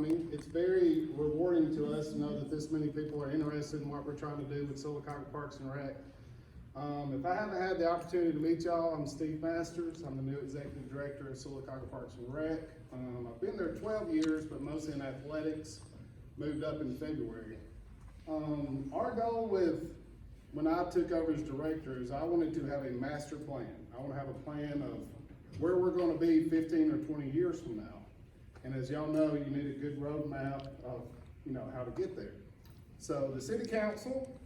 coming. It's very rewarding to us to know that this many people are interested in what we're trying to do with Sylacauga Parks and Rec. If I haven't had the opportunity to meet y'all, I'm Steve Masters. I'm the new executive director of Sylacauga Parks and Rec. I've been there 12 years, but mostly in athletics. Moved up in February. Our goal when I took over as director is I wanted to have a master plan. I want to have a plan of where we're going to be 15 or 20 years from now. And as y'all know, you need a good roadmap of how to get there. So the city council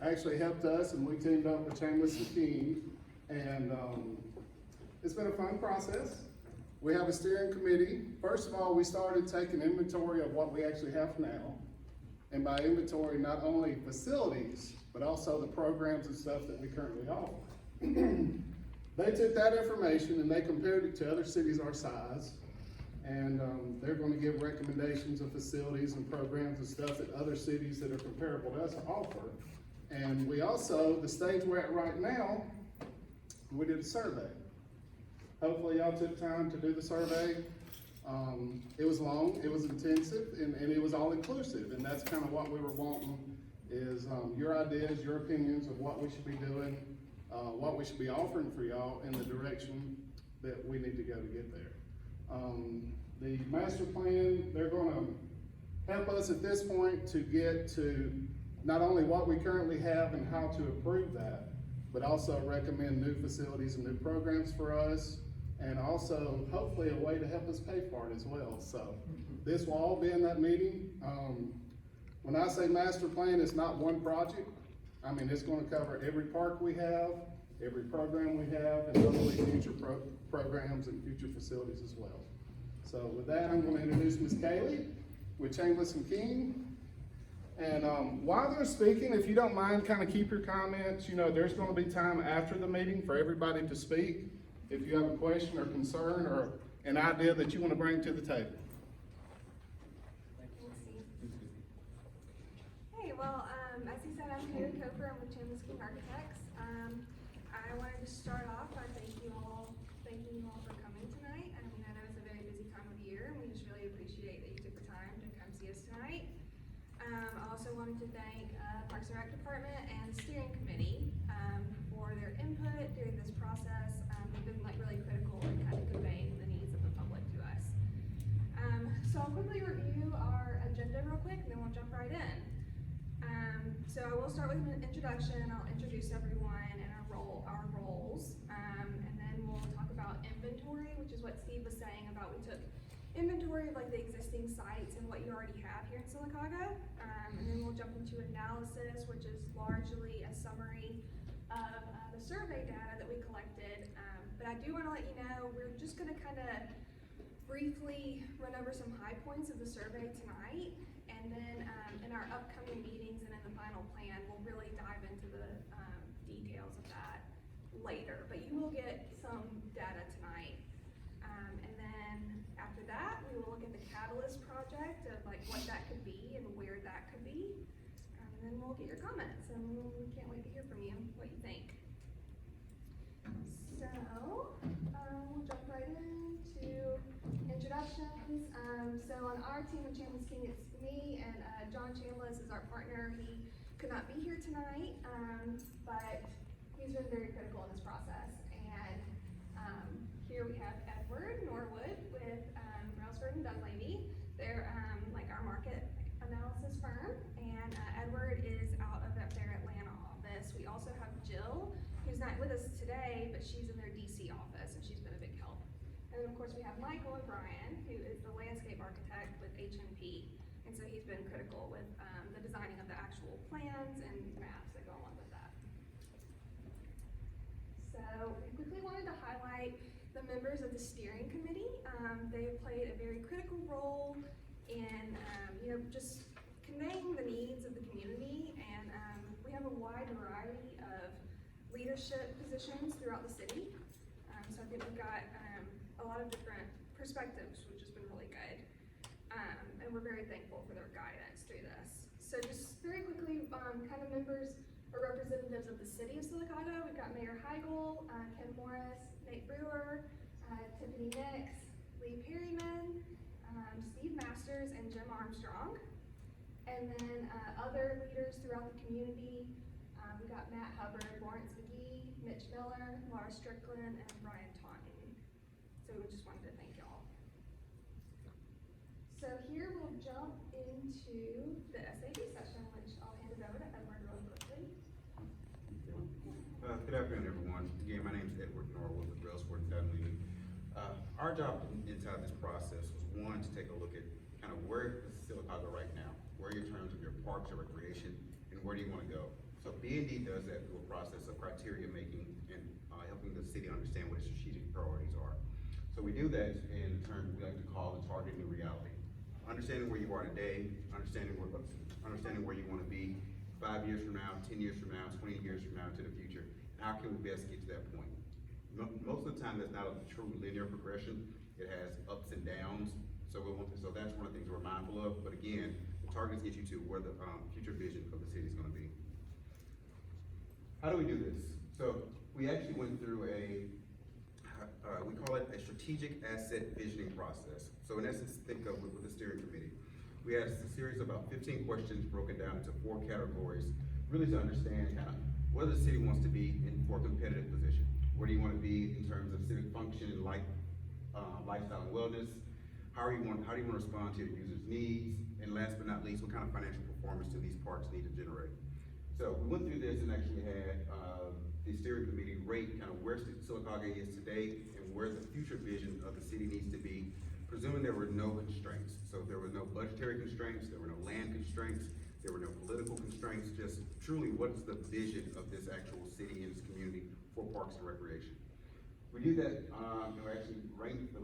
actually helped us, and we teamed up with Chambliss and King, and it's been a fun process. We have a steering committee. First of all, we started taking inventory of what we actually have now, and by inventory, not only facilities, but also the programs and stuff that we currently offer. They took that information and they compared it to other cities our size, and they're going to give recommendations of facilities and programs and stuff that other cities that are comparable to us offer. And we also, the stage we're at right now, we did a survey. Hopefully y'all took time to do the survey. It was long, it was intensive, and it was all inclusive, and that's kind of what we were wanting is your ideas, your opinions of what we should be doing, what we should be offering for y'all in the direction that we need to go to get there. The master plan, they're gonna help us at this point to get to not only what we currently have and how to improve that, but also recommend new facilities and new programs for us, and also hopefully a way to help us pay for it as well. So this will all be in that meeting. When I say master plan, it's not one project. I mean, it's gonna cover every park we have, every program we have, and hopefully future programs and future facilities as well. So with that, I'm gonna introduce Ms. Kaylee with Chambliss and King. And while they're speaking, if you don't mind, kind of keep your comments. There's going to be time after the meeting for everybody to speak. If you have a question or concern or an idea that you want to bring to the table. Hey, well, as he said, I'm Kaylee Cofer. I'm with Chambliss King Architects. I wanted to start off by thanking you all for coming tonight. I know it's a very busy time of year, and we just really appreciate that you took the time to come see us tonight. I also wanted to thank Parks and Rec Department and the steering committee for their input during this process. They've been really critical in kind of conveying the needs of the public to us. So I'll quickly review our agenda real quick, and then we'll jump right in. So I will start with an introduction. I'll introduce everyone and our roles, and then we'll talk about inventory, which is what Steve was saying about we took inventory of the existing sites and what you already have here in Sylacauga, and then we'll jump into analysis, which is largely a summary of the survey data that we collected. But I do want to let you know we're just going to kind of briefly run over some high points of the survey tonight, and then in our upcoming meetings and in the final plan, we'll really dive into the details of that later. But you will get some data tonight. And then after that, we will look at the Catalyst project of what that could be and where that could be. And then we'll get your comments, and we can't wait to hear from you, what you think. So, we'll jump right into introductions. So on our team of Chambliss King, it's me and John Chambliss is our partner. He could not be here tonight, but he's been very critical in this process. And here we have Edward Norwood with Railsford and Dunleavy. They're our market analysis firm, and Edward is out of their Atlanta office. We also have Jill, who's not with us today, but she's in their DC office, and she's been a big help. And then of course we have Michael and Brian, who is the landscape architect with HNP, and so he's been critical with the designing of the actual plans and maps that go along with that. So we quickly wanted to highlight the members of the steering committee. They played a very critical role in just conveying the needs of the community, and we have a wide variety of leadership positions throughout the city. So I think we've got a lot of different perspectives, which has been really good. And we're very thankful for their guidance through this. So just very quickly, kind of members or representatives of the city of Sylacauga. We've got Mayor Heigl, Ken Morris, Nate Brewer, Tiffany Nix, Lee Perryman, Steve Masters and Jim Armstrong. And then other leaders throughout the community, we got Matt Hubbard, Lawrence McGee, Mitch Miller, Laura Strickland, and Brian Taunton. So we just wanted to thank y'all. So here we'll jump into the SAD session, which I'll hand it over to Edward really quickly. Good afternoon, everyone. Again, my name is Edward Norwood with Railsport and Dunleavy. Our job inside this process was one, to take a look at kind of where is Sylacauga right now, where are your terms of your parks or recreation, and where do you want to go? So B&D does that through a process of criteria making and helping the city understand what its strategic priorities are. So we do that in terms we like to call the target new reality. Understanding where you are today, understanding where you want to be 5 years from now, 10 years from now, 20 years from now to the future. How can we best get to that point? Most of the time, that's not a true linear progression. It has ups and downs. So that's one of the things we're mindful of. But again, the targets get you to where the future vision of the city is going to be. How do we do this? So we actually went through we call it a strategic asset visioning process. So in essence, think of with the steering committee. We had a series of about 15 questions broken down into 4 categories, really to understand kind of where the city wants to be for a competitive position. Where do you want to be in terms of civic function and lifestyle and wellness? How do you want to respond to your users' needs? And last but not least, what kind of financial performance do these parks need to generate? So we went through this and actually had the steering committee rate kind of where Sylacauga is today and where the future vision of the city needs to be, presuming there were no constraints. So there were no budgetary constraints, there were no land constraints, there were no political constraints, just truly what's the vision of this actual city and this community for parks and recreation. We do that, and we actually rank the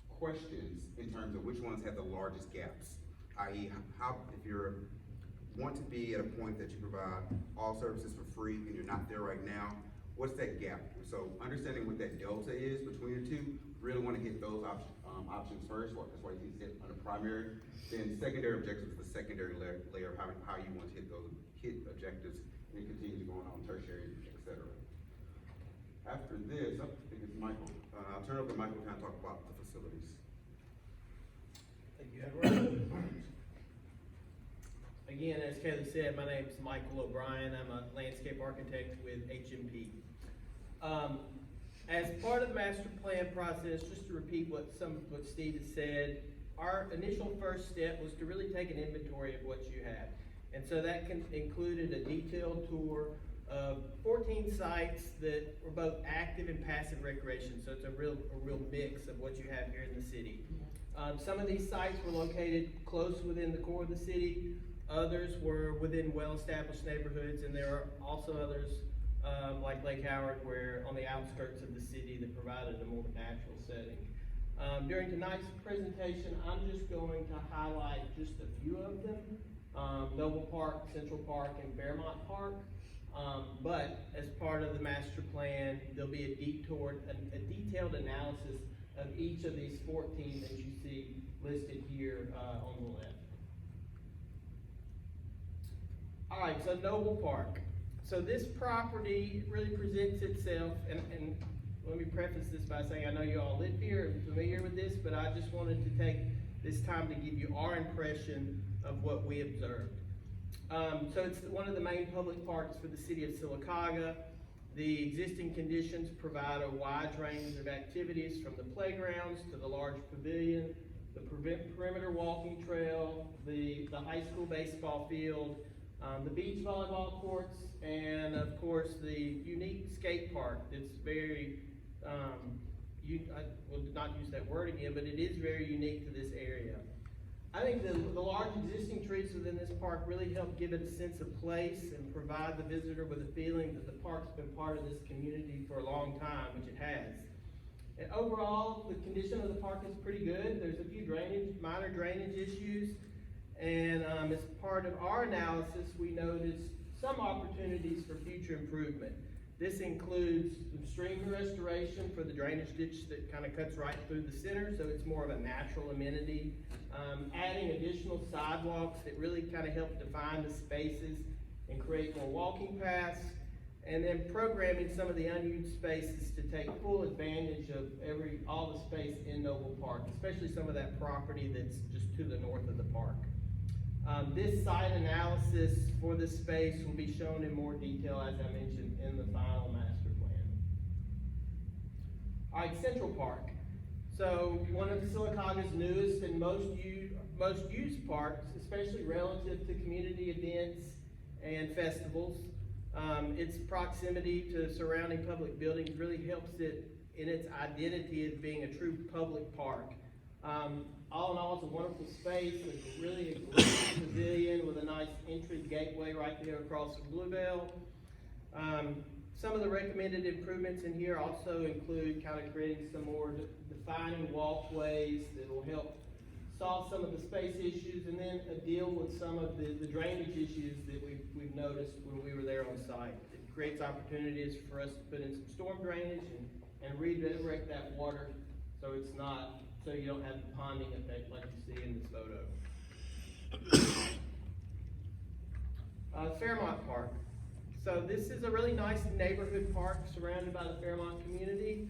questions in terms of which ones have the largest gaps, i.e. how, if you're want to be at a point that you provide all services for free and you're not there right now, what's that gap? So understanding what that delta is between the two, really want to hit those options first. That's why you hit on the primary. Then secondary objectives, the secondary layer of how you want to hit those objectives, and it continues going on tertiary, etc. After this, I think it's Michael. I'll turn it over to Michael to kind of talk about the facilities. Thank you, Edward. Again, as Kaylee said, my name is Michael O'Brien. I'm a landscape architect with HMP. As part of the master plan process, just to repeat what Steve has said, our initial first step was to really take an inventory of what you had. And so that included a detailed tour of 14 sites that were both active and passive recreation. So it's a real mix of what you have here in the city. Some of these sites were located close within the core of the city. Others were within well-established neighborhoods, and there are also others like Lake Howard, where on the outskirts of the city that provided a more natural setting. During tonight's presentation, I'm just going to highlight just a few of them, Noble Park, Central Park, and Fairmont Park. But as part of the master plan, there'll be a detailed analysis of each of these 14 that you see listed here on the left. All right, so Noble Park. So this property really presents itself, and let me preface this by saying I know you all live here and familiar with this, but I just wanted to take this time to give you our impression of what we observed. So it's one of the main public parks for the city of Sylacauga. The existing conditions provide a wide range of activities from the playgrounds to the large pavilion, the perimeter walking trail, the high school baseball field, the beach volleyball courts, and of course the unique skate park that's very, I will not use that word again, but it is very unique to this area. I think the large existing trees within this park really help give it a sense of place and provide the visitor with a feeling that the park's been part of this community for a long time, which it has. And overall, the condition of the park is pretty good. There's a few minor drainage issues, and as part of our analysis, we noticed some opportunities for future improvement. This includes stream restoration for the drainage ditch that kind of cuts right through the center, so it's more of a natural amenity. Adding additional sidewalks that really kind of help define the spaces and create more walking paths, and then programming some of the unused spaces to take full advantage of all the space in Noble Park, especially some of that property that's just to the north of the park. This site analysis for this space will be shown in more detail, as I mentioned, in the final master plan. All right, Central Park. So one of Sylacauga's newest and most used parks, especially relative to community events and festivals. Its proximity to surrounding public buildings really helps it in its identity as being a true public park. All in all, it's a wonderful space. It's really a great pavilion with a nice entry gateway right there across the Bluebell. Some of the recommended improvements in here also include kind of creating some more defining walkways that will help solve some of the space issues, and then deal with some of the drainage issues that we've noticed when we were there on site. It creates opportunities for us to put in some storm drainage and redirect that water so you don't have the ponding effect like you see in this photo. Fairmont Park. So this is a really nice neighborhood park surrounded by the Fairmont community.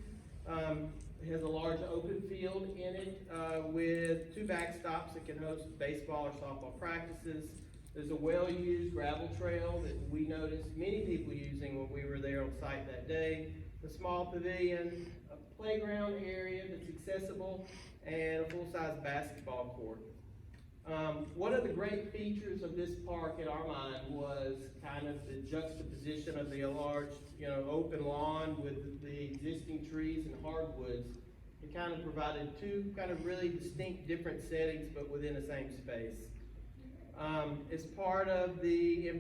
It has a large open field in it with 2 backstops that can host baseball or softball practices. There's a well-used gravel trail that we noticed many people using when we were there on site that day. A small pavilion, a playground area that's accessible, and a full-size basketball court. One of the great features of this park in our mind was kind of the juxtaposition of the large, open lawn with the existing trees and hardwoods. It kind of provided 2 kind of really distinct different settings, but within the same space. As part of the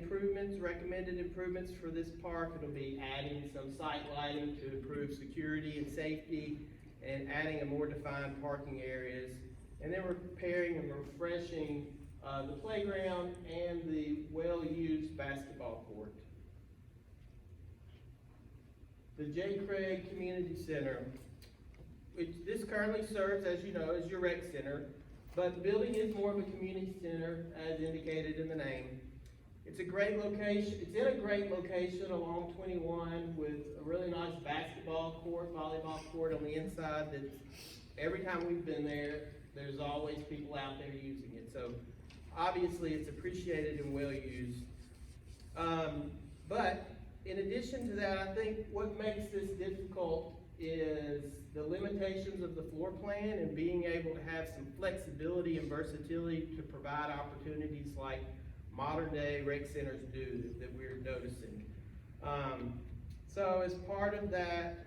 recommended improvements for this park, it'll be adding some site lighting to improve security and safety, and adding a more defined parking areas, and then repairing and refreshing the playground and the well-used basketball court. The J. Craig Community Center, which this currently serves, as you know, as your rec center, but the building is more of a community center as indicated in the name. It's a great location. It's in a great location along 21 with a really nice basketball court, volleyball court on the inside that every time we've been there, there's always people out there using it. So obviously it's appreciated and well used. But in addition to that, I think what makes this difficult is the limitations of the floor plan and being able to have some flexibility and versatility to provide opportunities like modern day rec centers do that we're noticing. So as part of that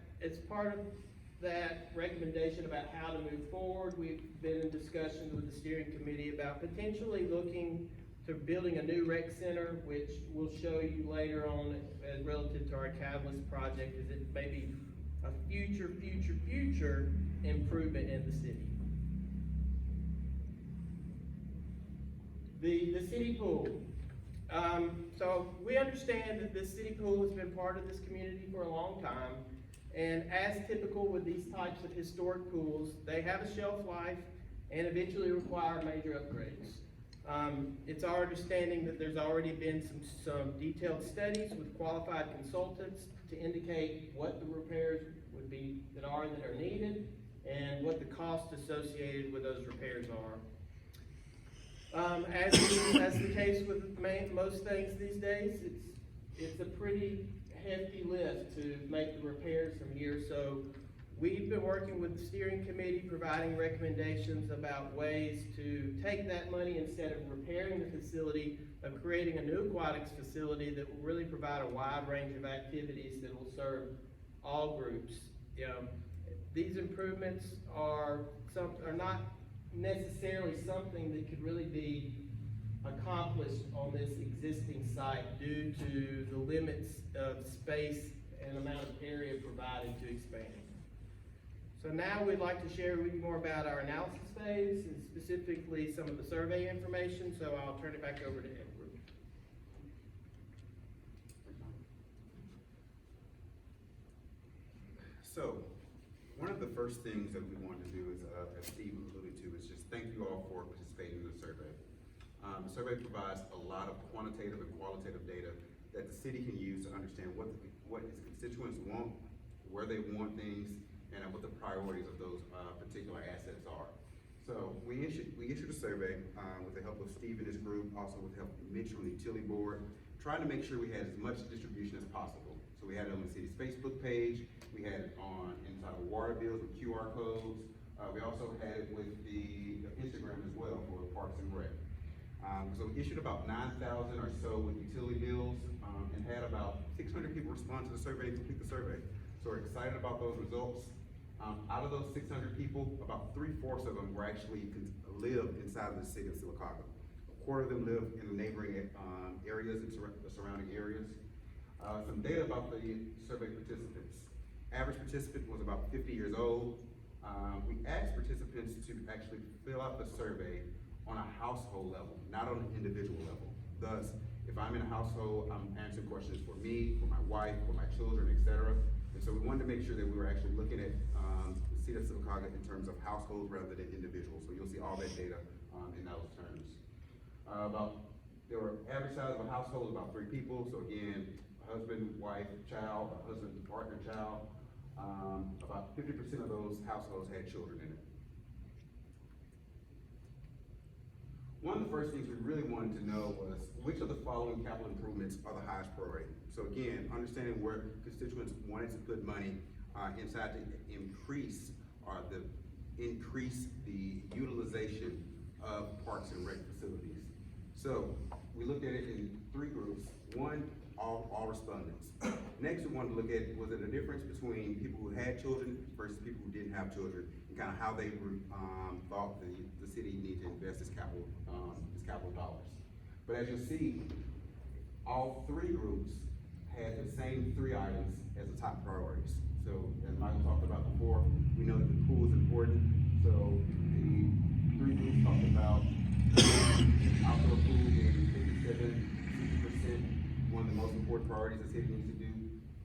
recommendation about how to move forward, we've been in discussions with the steering committee about potentially looking to building a new rec center, which we'll show you later on as relative to our Catalyst project, as it may be a future improvement in the city. The city pool. So we understand that the city pool has been part of this community for a long time, and as typical with these types of historic pools, they have a shelf life and eventually require major upgrades. It's our understanding that there's already been some detailed studies with qualified consultants to indicate what the repairs would be that are needed and what the cost associated with those repairs are. As the case with most things these days, it's a pretty hefty lift to make the repairs from here. So we've been working with the steering committee, providing recommendations about ways to take that money instead of repairing the facility, of creating a new aquatics facility that will really provide a wide range of activities that will serve all groups. These improvements are not necessarily something that could really be accomplished on this existing site due to the limits of space and amount of area provided to expand. So now we'd like to share with you more about our analysis phase and specifically some of the survey information, so I'll turn it back over to Edward. So, one of the first things that we wanted to do is, as Steve alluded to, is just thank you all for participating in the survey. The survey provides a lot of quantitative and qualitative data that the city can use to understand what what his constituents want, where they want things, and what the priorities of those particular assets are. So we issued a survey with the help of Steve and his group, also with the help of Mitch from the utility board, trying to make sure we had as much distribution as possible. So we had it on the city's Facebook page, we had it on inside of water bills with QR codes. We also had it with the Instagram as well for Parks and Rec. So we issued about 9,000 or so with utility bills, and had about 600 people respond to the survey and complete the survey. So we're excited about those results. Out of those 600 people, about 3/4 of them were actually live inside of the city of Sylacauga. A quarter of them live in the neighboring areas and the surrounding areas. Some data about the survey participants. Average participant was about 50 years old. We asked participants to actually fill out the survey on a household level, not on an individual level. Thus, if I'm in a household, I'm answering questions for me, for my wife, for my children, etc. And so we wanted to make sure that we were actually looking at the city of Sylacauga in terms of households rather than individuals. So you'll see all that data in those terms. There were average size of a household about 3 people. So again, husband, wife, child, husband, partner, child. About 50% of those households had children in it. One of the first things we really wanted to know was which of the following capital improvements are the highest priority. So again, understanding where constituents wanted to put money inside to increase the utilization of parks and rec facilities. So we looked at it in 3 groups. One, all respondents. Next, we wanted to look at, was it a difference between people who had children versus people who didn't have children, and kind of how they thought the city needed to invest its capital dollars. But as you'll see, all 3 groups had the same 3 items as the top priorities. So as Michael talked about before, we know that the pool is important. So the 3 groups talked about outdoor pool being 60% one of the most important priorities the city needs to do.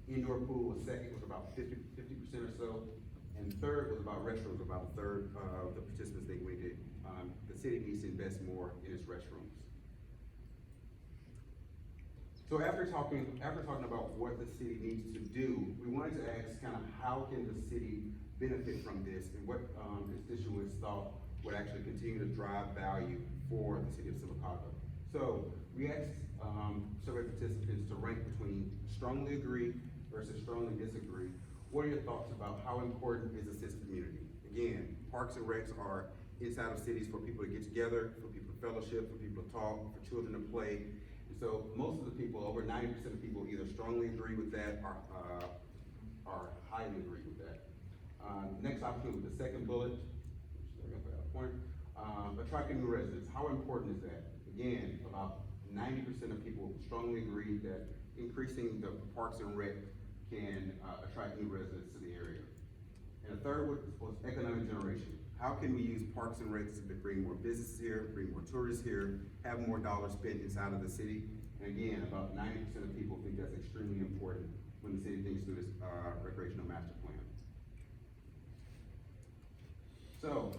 Indoor pool was second, was about 50% or so. And third was about restrooms, about 1/3 of the participants think we did. The city needs to invest more in its restrooms. So after talking about what the city needs to do, we wanted to ask kind of how can the city benefit from this, and what constituents thought would actually continue to drive value for the city of Sylacauga. So we asked survey participants to rank between strongly agree versus strongly disagree. What are your thoughts about how important is a sense of community? Again, parks and recs are inside of cities for people to get together, for people to fellowship, for people to talk, for children to play. And so most of the people, over 90% of people, either strongly agree with that or highly agree with that. Next option was the second bullet, attracting new residents. How important is that? Again, about 90% of people strongly agree that increasing the parks and rec can attract new residents to the area. And the third was economic generation. How can we use parks and recs to bring more businesses here, bring more tourists here, have more dollars spent inside of the city? And again, about 90% of people think that's extremely important when the city thinks through this recreational master plan. So,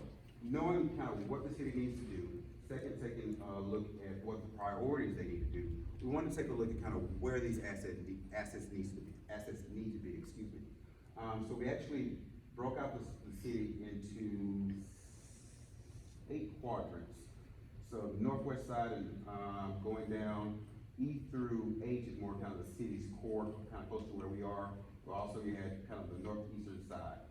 knowing kind of what the city needs to do, second, taking a look at what the priorities they need to do, we want to take a look at kind of where these assets need to be, excuse me. So we actually broke out the city into 8 quadrants. So the northwest side and going down, E through H is more kind of the city's core, kind of close to where we are. But also you had kind of the northeastern side.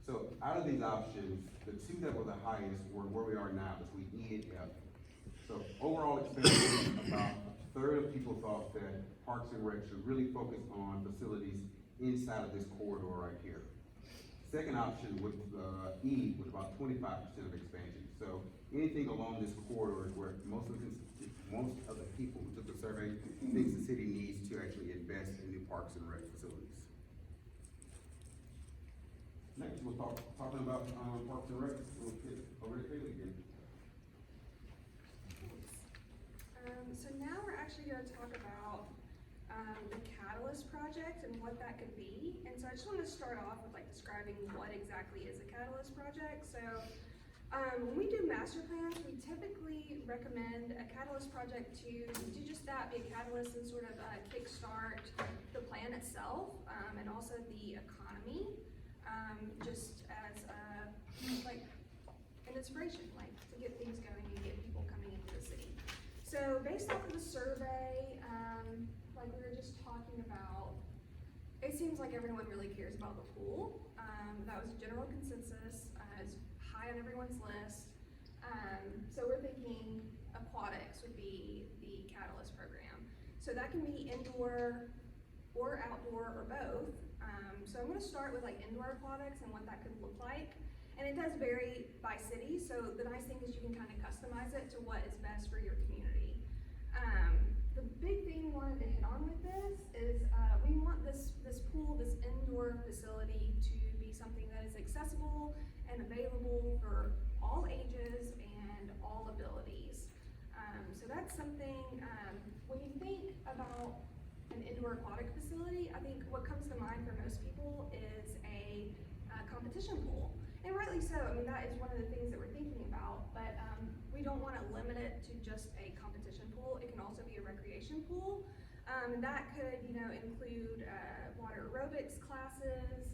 So out of these options, the 2 that were the highest were where we are now, between E and F. So overall experience, about 1/3 of people thought that Parks and Rec should really focus on facilities inside of this corridor right here. Second option with E was about 25% of expansion. So anything along this corridor is where most of the people who took the survey thinks the city needs to actually invest in new Parks and Rec facilities. Next, we'll talking about Parks and Rec. We'll get over to Kaylee again. So now we're actually going to talk about the Catalyst project and what that could be. And so I just want to start off with describing what exactly is a Catalyst project. So When we do master plans, we typically recommend a catalyst project to do just that, be a catalyst and sort of kickstart the plan itself, and also the economy, just as like an inspiration, like to get things going and get people coming into the city. So based off of the survey, like we were just talking about, it seems like everyone really cares about the pool. That was a general consensus, it's high on everyone's list. So we're thinking aquatics would be the catalyst program. So that can be indoor or outdoor or both. So I'm gonna start with like indoor aquatics and what that could look like. And it does vary by city, so the nice thing is you can kind of customize it to what is best for your community. The big thing we wanted to hit on with this is we want this pool, this indoor facility to be something that is accessible and available for all ages and all abilities. So that's something, when you think about an indoor aquatic facility, I think what comes to mind for most people is a competition pool. And rightly so, I mean, that is one of the things that we're thinking about, but we don't want to limit it to just a competition pool. It can also be a recreation pool. That could, include water aerobics classes.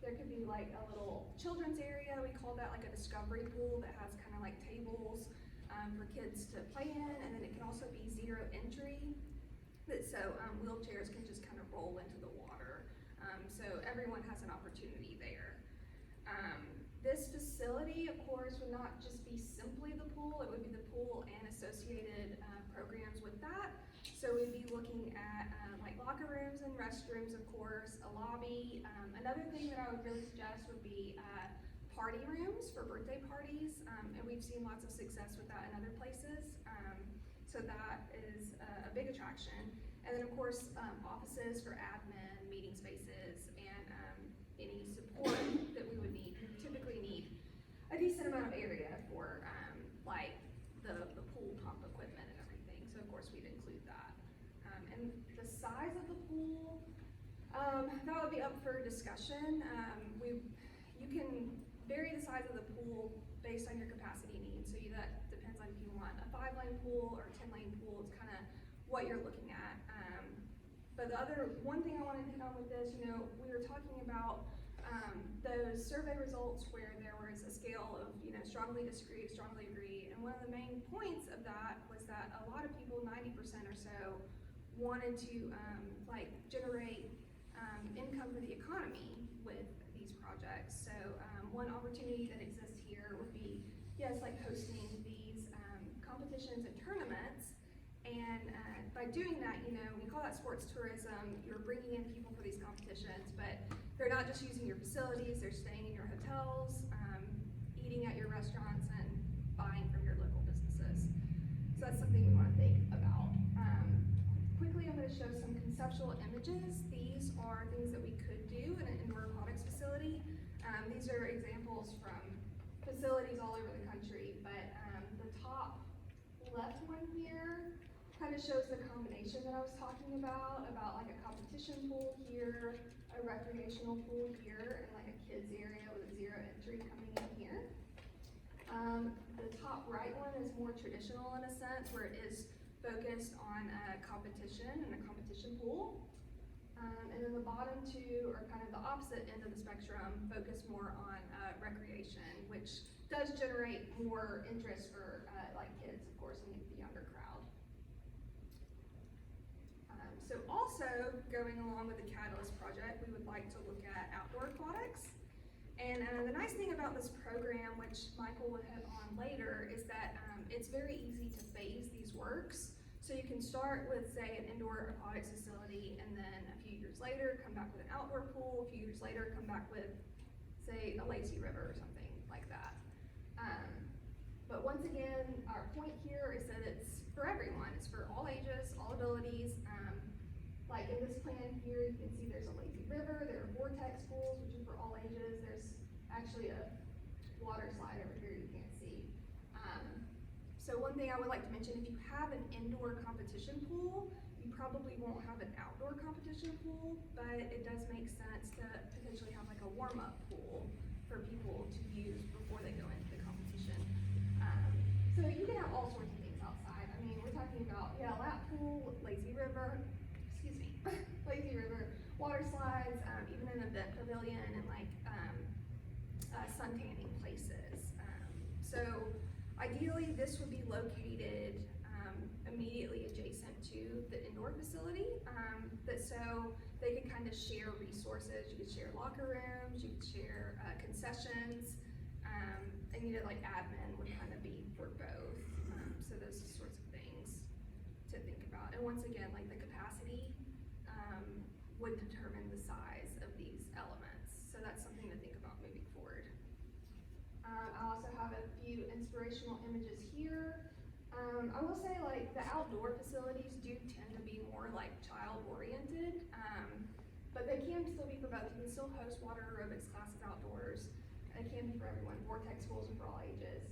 There could be like a little children's area. We call that like a discovery pool that has kind of like tables for kids to play in, and then it can also be zero entry. So wheelchairs can just kind of roll into the water. So everyone has an opportunity there. This facility, of course, would not just be simply the pool, it would be the pool and associated programs with that. So we'd be looking at like locker rooms and restrooms, of course, a lobby. Another thing that I would really suggest would be party rooms for birthday parties, and we've seen lots of success with that in other places. So that is a big attraction. And then of course, offices for admin, meeting spaces, and any support that we would need. We typically need a decent amount of area for like the pool pump equipment and everything. So of course we'd include that. And the size of the pool, that would be up for discussion. You can vary the size of the pool based on your capacity needs. So that depends on if you want a 5-lane pool or a 10-lane pool. It's kind of what you're looking at. But the other one thing I wanted to hit on with this, we were talking about those survey results where there was a scale of, strongly disagree, strongly agree. And one of the main points of that was that a lot of people, 90% or so, wanted to generate income for the economy with these projects. So one opportunity that exists here would be, yes, like hosting these competitions and tournaments. And by doing that, we call that sports tourism. You're bringing in people for these competitions, but they're not just using your facilities, they're staying in your hotels, eating at your restaurants, and buying from your local businesses. So that's something we want to think about. Quickly, I'm going to show some conceptual images. These are things that we could do in an indoor aquatics facility. These are examples from facilities all over the country, but the top left one here kind of shows the combination that I was talking about like a competition pool here, a recreational pool here, and like a kids area with a zero entry coming in here. The top right one is more traditional in a sense, where it is focused on competition and a competition pool. And then the bottom two are kind of the opposite end of the spectrum, focus more on recreation, which does generate more interest for like kids, of course, and the younger crowd. So also going along with the Catalyst project, we would like to look at outdoor aquatics. And the nice thing about this program, which Michael will hit on later, is that it's very easy to phase these works. So you can start with, say, an indoor aquatics facility, and then a few years later, come back with an outdoor pool. A few years later, come back with, say, a lazy river or something like that. But once again, our point here is that it's for everyone. It's for all ages, all abilities. Like in this plan here, you can see there's a lazy river. There are vortex pools, which is for all ages. There's actually a water slide over here you can't see. So one thing I would like to mention, if you have an indoor competition pool, you probably won't have an outdoor competition pool, but it does make sense to potentially have like a warm-up pool for people to use before they go into the competition. So you can have all sorts of things outside. I mean, we're talking about, yeah, lap pool, lazy river, excuse me, lazy river, water slides, even an event pavilion and like, sun tanning places. So ideally, this would be located, immediately adjacent to the indoor facility, so they could kind of share resources. You could share locker rooms, you could share, concessions, and like admin would kind of be for both. So those sorts of things to think about. And once again, like the capacity, would determine the size of these elements. So that's something to think about moving forward. I also have a few inspirational images here. I will say like the outdoor facilities do tend to be more like child oriented, but they can still be for both. You can still host water aerobics classes outdoors. It can be for everyone. Vortex schools are for all ages,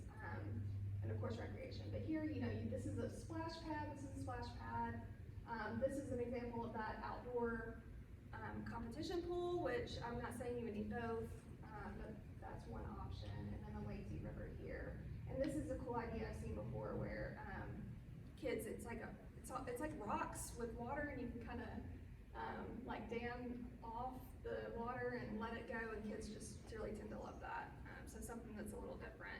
and of course recreation. But here, this is a splash pad. This is a splash pad. This is an example of that outdoor competition pool, which I'm not saying you would need both, but that's one option. And then a lazy river here. And this is a cool idea I've seen before, where kids, it's like rocks with water, and you can kind of like dam off the water and let it go, and kids just really tend to love that. So something that's a little different.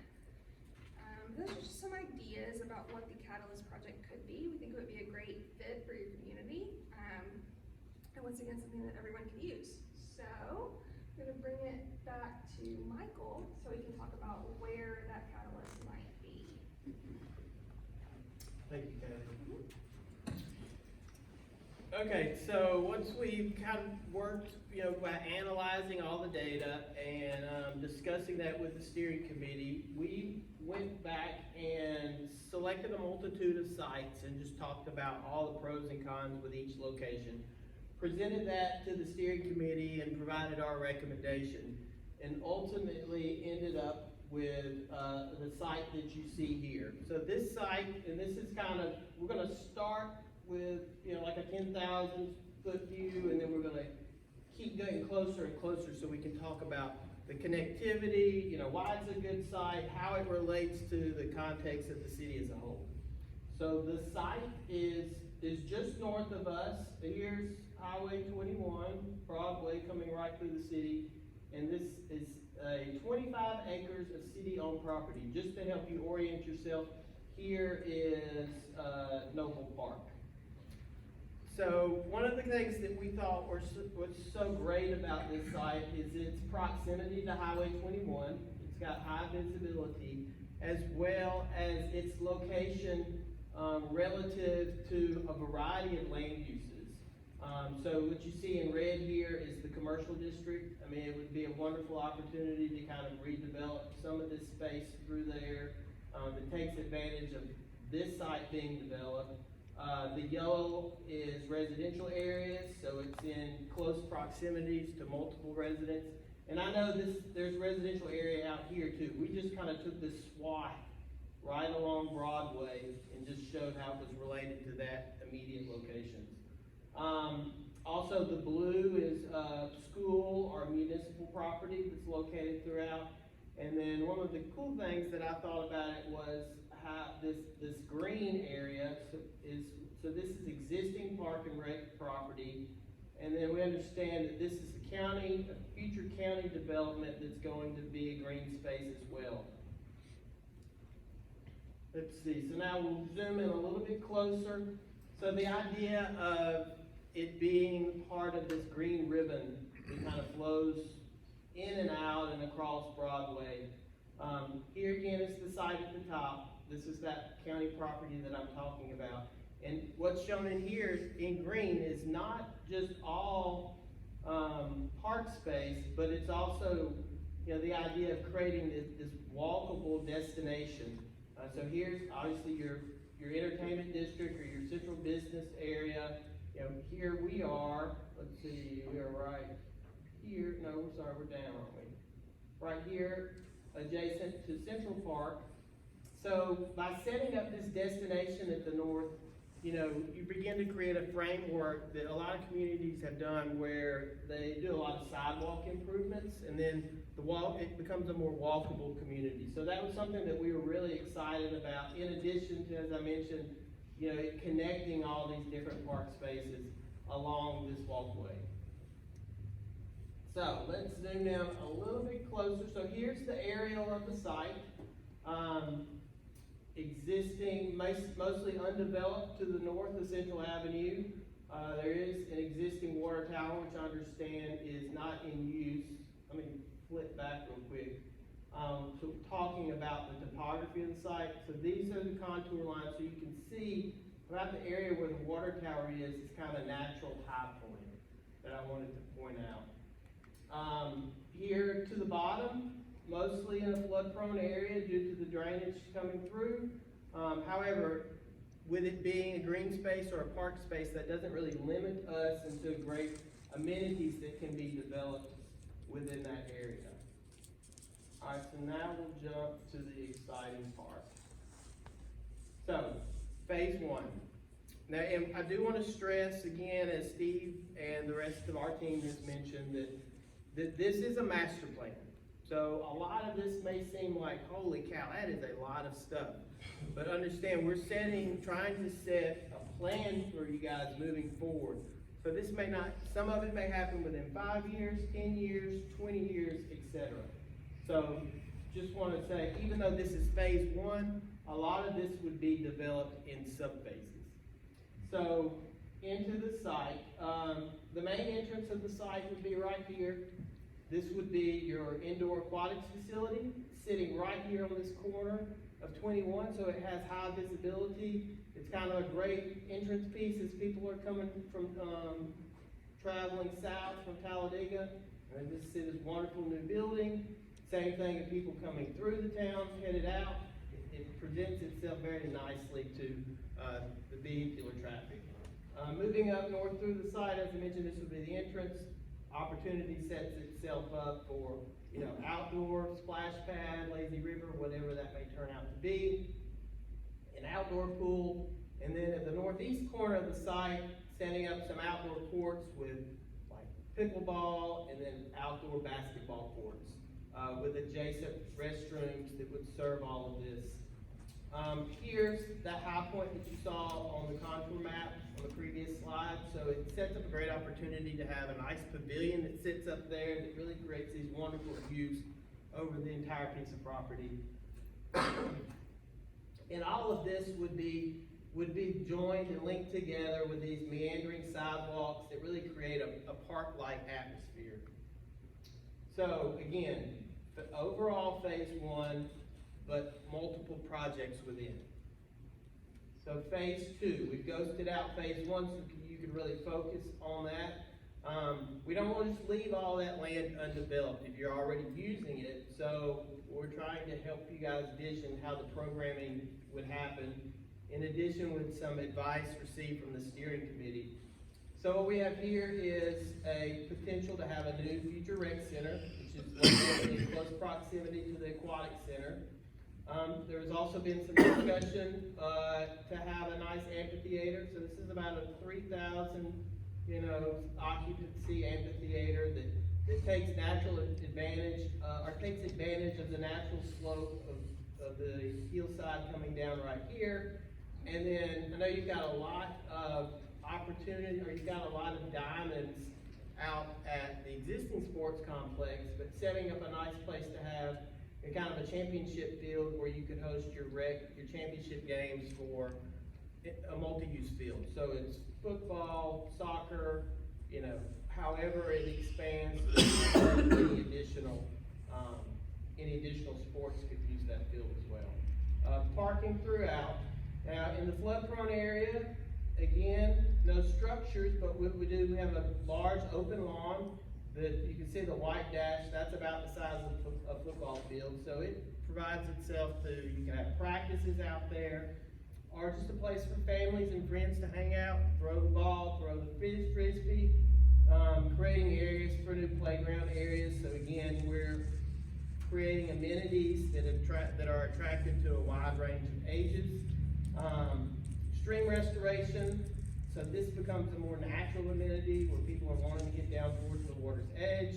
Those are just some ideas about what the Catalyst project could be. We think it would be a great fit for your community. And once again, something that everyone could use. So I'm gonna bring it back to Michael so we can talk about where that catalyst might be. Thank you, Kathy. Okay, so once we've kind of worked, by analyzing all the data and discussing that with the steering committee, we went back and selected a multitude of sites and just talked about all the pros and cons with each location. Presented that to the steering committee and provided our recommendation, and ultimately ended up with the site that you see here. So this site, and this is we're gonna start with, like a 10,000 foot view, and then we're gonna keep getting closer and closer so we can talk about the connectivity, why it's a good site, how it relates to the context of the city as a whole. So the site is just north of us. Here's Highway 21, Broadway coming right through the city, and this is 25 acres of city-owned property. Just to help you orient yourself, here is Noble Park. So one of the things that we thought was so great about this site is its proximity to Highway 21. It's got high visibility, as well as its location relative to a variety of land uses. So what you see in red here is the commercial district. I mean, it would be a wonderful opportunity to kind of redevelop some of this space through there that takes advantage of this site being developed. The yellow is residential areas, so it's in close proximities to multiple residents. And I know there's residential area out here too. We just kind of took this swath right along Broadway and just showed how it was related to that immediate locations. Also, the blue is school or municipal property that's located throughout. And then one of the cool things that I thought about it was how this green area so this is existing park and rec property, and then we understand that this is a future county development that's going to be a green space as well. Let's see, so now we'll zoom in a little bit closer. So the idea of it being part of this green ribbon that kind of flows in and out and across Broadway. Here again is the site at the top. This is that county property that I'm talking about. And what's shown in here in green is not just all park space, but it's also the idea of creating this walkable destination. So here's obviously your entertainment district or your central business area. Here we are, let's see, we are right here, no, we're sorry, we're down, aren't we? Right here, adjacent to Central Park. So by setting up this destination at the north, you begin to create a framework that a lot of communities have done where they do a lot of sidewalk improvements, and then it becomes a more walkable community. So that was something that we were really excited about addition to, as I mentioned, connecting all these different park spaces along this walkway. So let's zoom down a little bit closer. So here's the aerial of the site. Existing, mostly undeveloped to the north of Central Avenue. There is an existing water tower, which I understand is not in use. Let me flip back real quick. So talking about the topography of the site. So these are the contour lines, so you can see about the area where the water tower is kind of a natural high point that I wanted to point out. Here to the bottom, mostly in a flood-prone area due to the drainage coming through. However, with it being a green space or a park space, that doesn't really limit us into great amenities that can be developed within that area. All right, so now we'll jump to the exciting part. So, phase one. Now, and I do want to stress again, as Steve and the rest of our team has mentioned, that this is a master plan. So a lot of this may seem like, holy cow, that is a lot of stuff. But understand, we're trying to set a plan for you guys moving forward. So this may not, some of it may happen within 5 years, 10 years, 20 years, etc. So just want to say, even though this is phase one, a lot of this would be developed in sub-phases. So into the site, the main entrance of the site would be right here. This would be your indoor aquatics facility, sitting right here on this corner of 21, so it has high visibility. It's kind of a great entrance piece as people are coming from, traveling south from Talladega. And this is this wonderful new building. Same thing if people coming through the town, headed out. It presents itself very nicely to the vehicular traffic. Moving up north through the site, as I mentioned, this would be the entrance. Opportunity sets itself up for, outdoor splash pad, lazy river, whatever that may turn out to be. An outdoor pool, and then at the northeast corner of the site, setting up some outdoor courts with like pickleball and then outdoor basketball courts with adjacent restrooms that would serve all of this. Here's that high point that you saw on the contour map on the previous slide. So it sets up a great opportunity to have a nice pavilion that sits up there that really creates these wonderful views over the entire piece of property. And all of this would be joined and linked together with these meandering sidewalks that really create a park-like atmosphere. So again, the overall phase one, but multiple projects within. So phase two, we've ghosted out phase one so you can really focus on that. We don't want to just leave all that land undeveloped if you're already using it. So we're trying to help you guys vision how the programming would happen, in addition with some advice received from the steering committee. So what we have here is a potential to have a new future rec center, which is located in close proximity to the aquatic center. There has also been some discussion to have a nice amphitheater. So this is about a 3,000, occupancy amphitheater that takes natural advantage, or takes advantage of the natural slope of the hillside coming down right here. And then I know you've got a lot of opportunity, or you've got a lot of diamonds out at the existing sports complex, but setting up a nice place to have a kind of a championship field where you could host your championship games for a multi-use field. So it's football, soccer, however it expands, any additional sports could use that field as well. Parking throughout. Now in the flood-prone area, again, no structures, but what we do, we have a large open lawn that you can see the white dash, that's about the size of a football field. So it provides itself to, you can have practices out there, or just a place for families and friends to hang out, throw the ball, throw the frisbee, creating areas for new playground areas. So again, we're creating amenities that are attractive to a wide range of ages. Stream restoration, so this becomes a more natural amenity where people are wanting to get down towards the water's edge.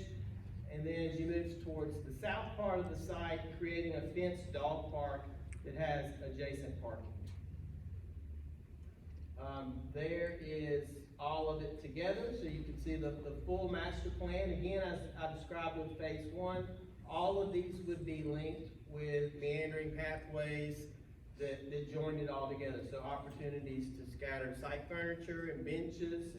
And then as you move towards the south part of the site, creating a fenced dog park that has adjacent parking. There is all of it together, so you can see the full master plan. Again, as I described with phase one, all of these would be linked with meandering pathways that join it all together. So opportunities to scatter site furniture and benches,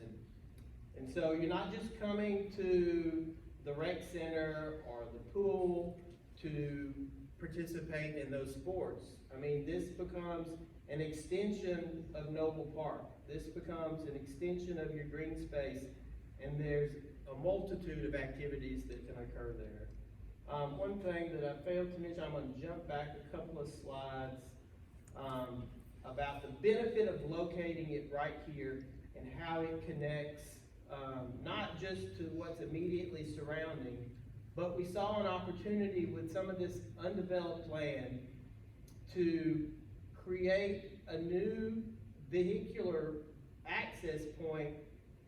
and so you're not just coming to the rec center or the pool to participate in those sports. I mean, this becomes an extension of Noble Park. This becomes an extension of your green space, and there's a multitude of activities that can occur there. One thing that I failed to mention, I'm gonna jump back a couple of slides, about the benefit of locating it right here and how it connects, not just to what's immediately surrounding, but we saw an opportunity with some of this undeveloped land to create a new vehicular access point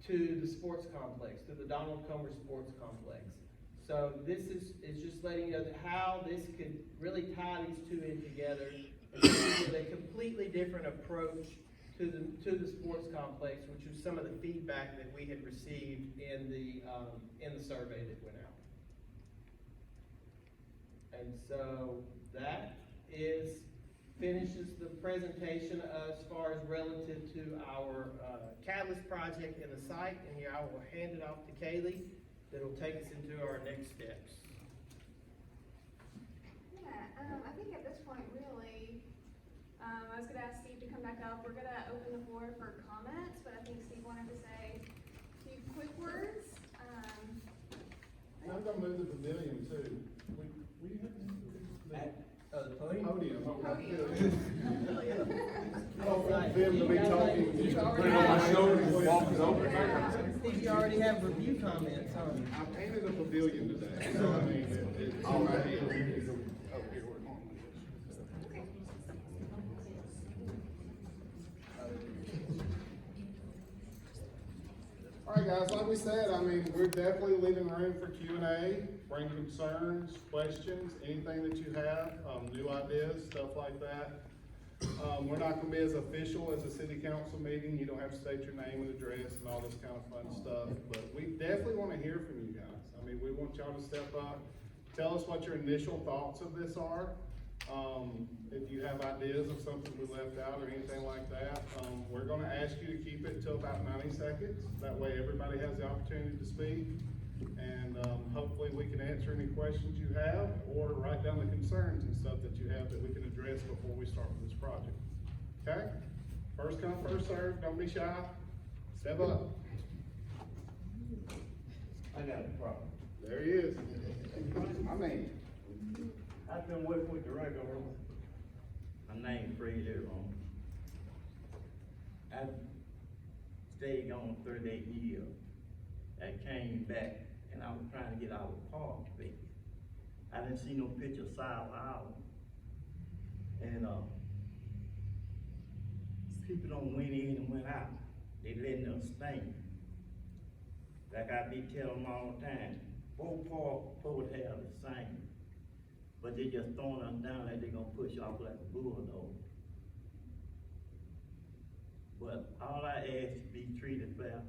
to the sports complex, to the Donald Comer Sports Complex. So this is just letting you know that how this could really tie these two in together and with a completely different approach to the sports complex, which was some of the feedback that we had received in the survey that went out. And so that finishes the presentation as far as relative to our Catalyst project and the site, and here I will hand it off to Kaylee that'll take us into our next steps. Yeah, I think at this point, really, I was gonna ask Steve to come back up. We're gonna open the floor for comments, but I think Steve wanted to say a few quick words. I'm gonna move the pavilion too. We have The podium? podium. Podium. I don't want them to be talking. You already Put it on my have- shoulder and walking over here. Steve, you already have review comments, huh? I painted a pavilion today, so I mean, it's all right here. Over here where it normally is. All right, guys, like we said, I mean, we're definitely leaving room for Q&A, bring concerns, questions, anything that you have, new ideas, stuff like that. We're not gonna be as official as a city council meeting. You don't have to state your name and address and all this kind of fun stuff, but we definitely wanna hear from you guys. I mean, we want y'all to step up, tell us what your initial thoughts of this are. If you have ideas of something we left out or anything like that, we're gonna ask you to keep it to about 90 seconds. That way everybody has the opportunity to speak. And, hopefully we can answer any questions you have or write down the concerns and stuff that you have that we can address before we start with this project. Okay? First come, first served, don't be shy, step up. I got a problem. There he is. My man. I've been working with the regular. My name's Fred Aaron. I've stayed on 38 years. I came back and I was trying to get our park fixed. I didn't see no picture of South Island. And, people don't went in and went out. They letting us stink. Like I be telling them all the time, both parks supposed to have the same. But they just throwing us down like they gonna push off like a bulldozer. But all I ask is to be treated fair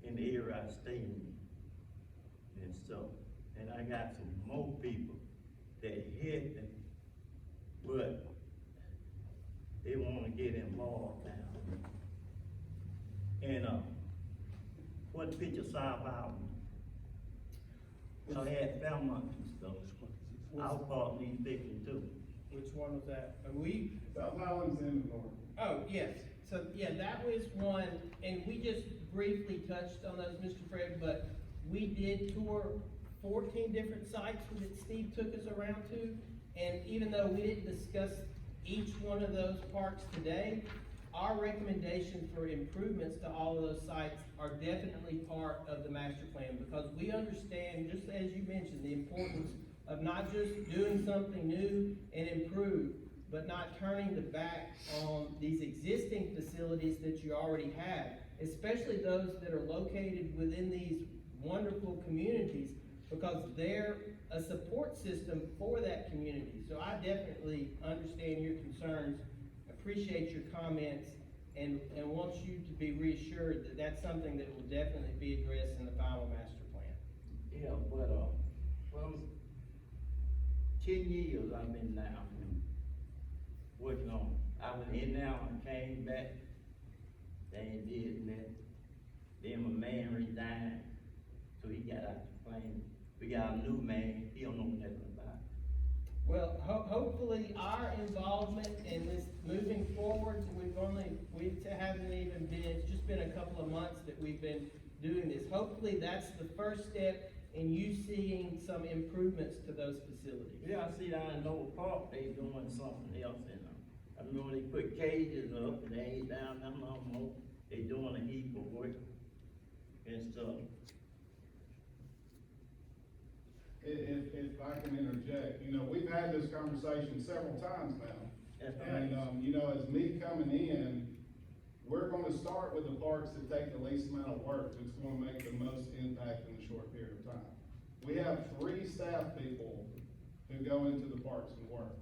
in the area I stay in. And so, and I got some more people that hit me, but they wanna get involved now. And, what picture South Island? I had Fairmont and stuff. Our park needs fixing too. Which one was that? South Island's in the north. Oh, yes, so, yeah, that was one, and we just briefly touched on those, Mr. Fred, but we did tour 14 different sites that Steve took us around to, and even though we didn't discuss each one of those parks today, our recommendation for improvements to all of those sites are definitely part of the master plan, because we understand, just as you mentioned, the importance of not just doing something new and improved, but not turning the back on these existing facilities that you already have, especially those that are located within these wonderful communities because they're a support system for that community. So I definitely understand your concerns, appreciate your comments, and want you to be reassured that that's something that will definitely be addressed in the final master plan. Yeah, but, well, 10 years I've been now working on, I was in now and came back, they ain't did nothing. Then my man resigned, so he got out the plane. We got a new man, he don't know nothing about it. Well, hopefully our involvement in this moving forward, we haven't even been, it's just been a couple of months that we've been doing this. Hopefully that's the first step in you seeing some improvements to those facilities. Yeah, I see down in Noble Park, they doing something else in them. I remember they put cages up and they ain't down there no more. They doing a heap of work and stuff. If I can interject, you know, we've had this conversation several times now. That's And, right. you know, as me coming in, we're gonna start with the parks that take the least amount of work, that's gonna make the most impact in a short period of time. We have 3 staff people who go into the parks and work.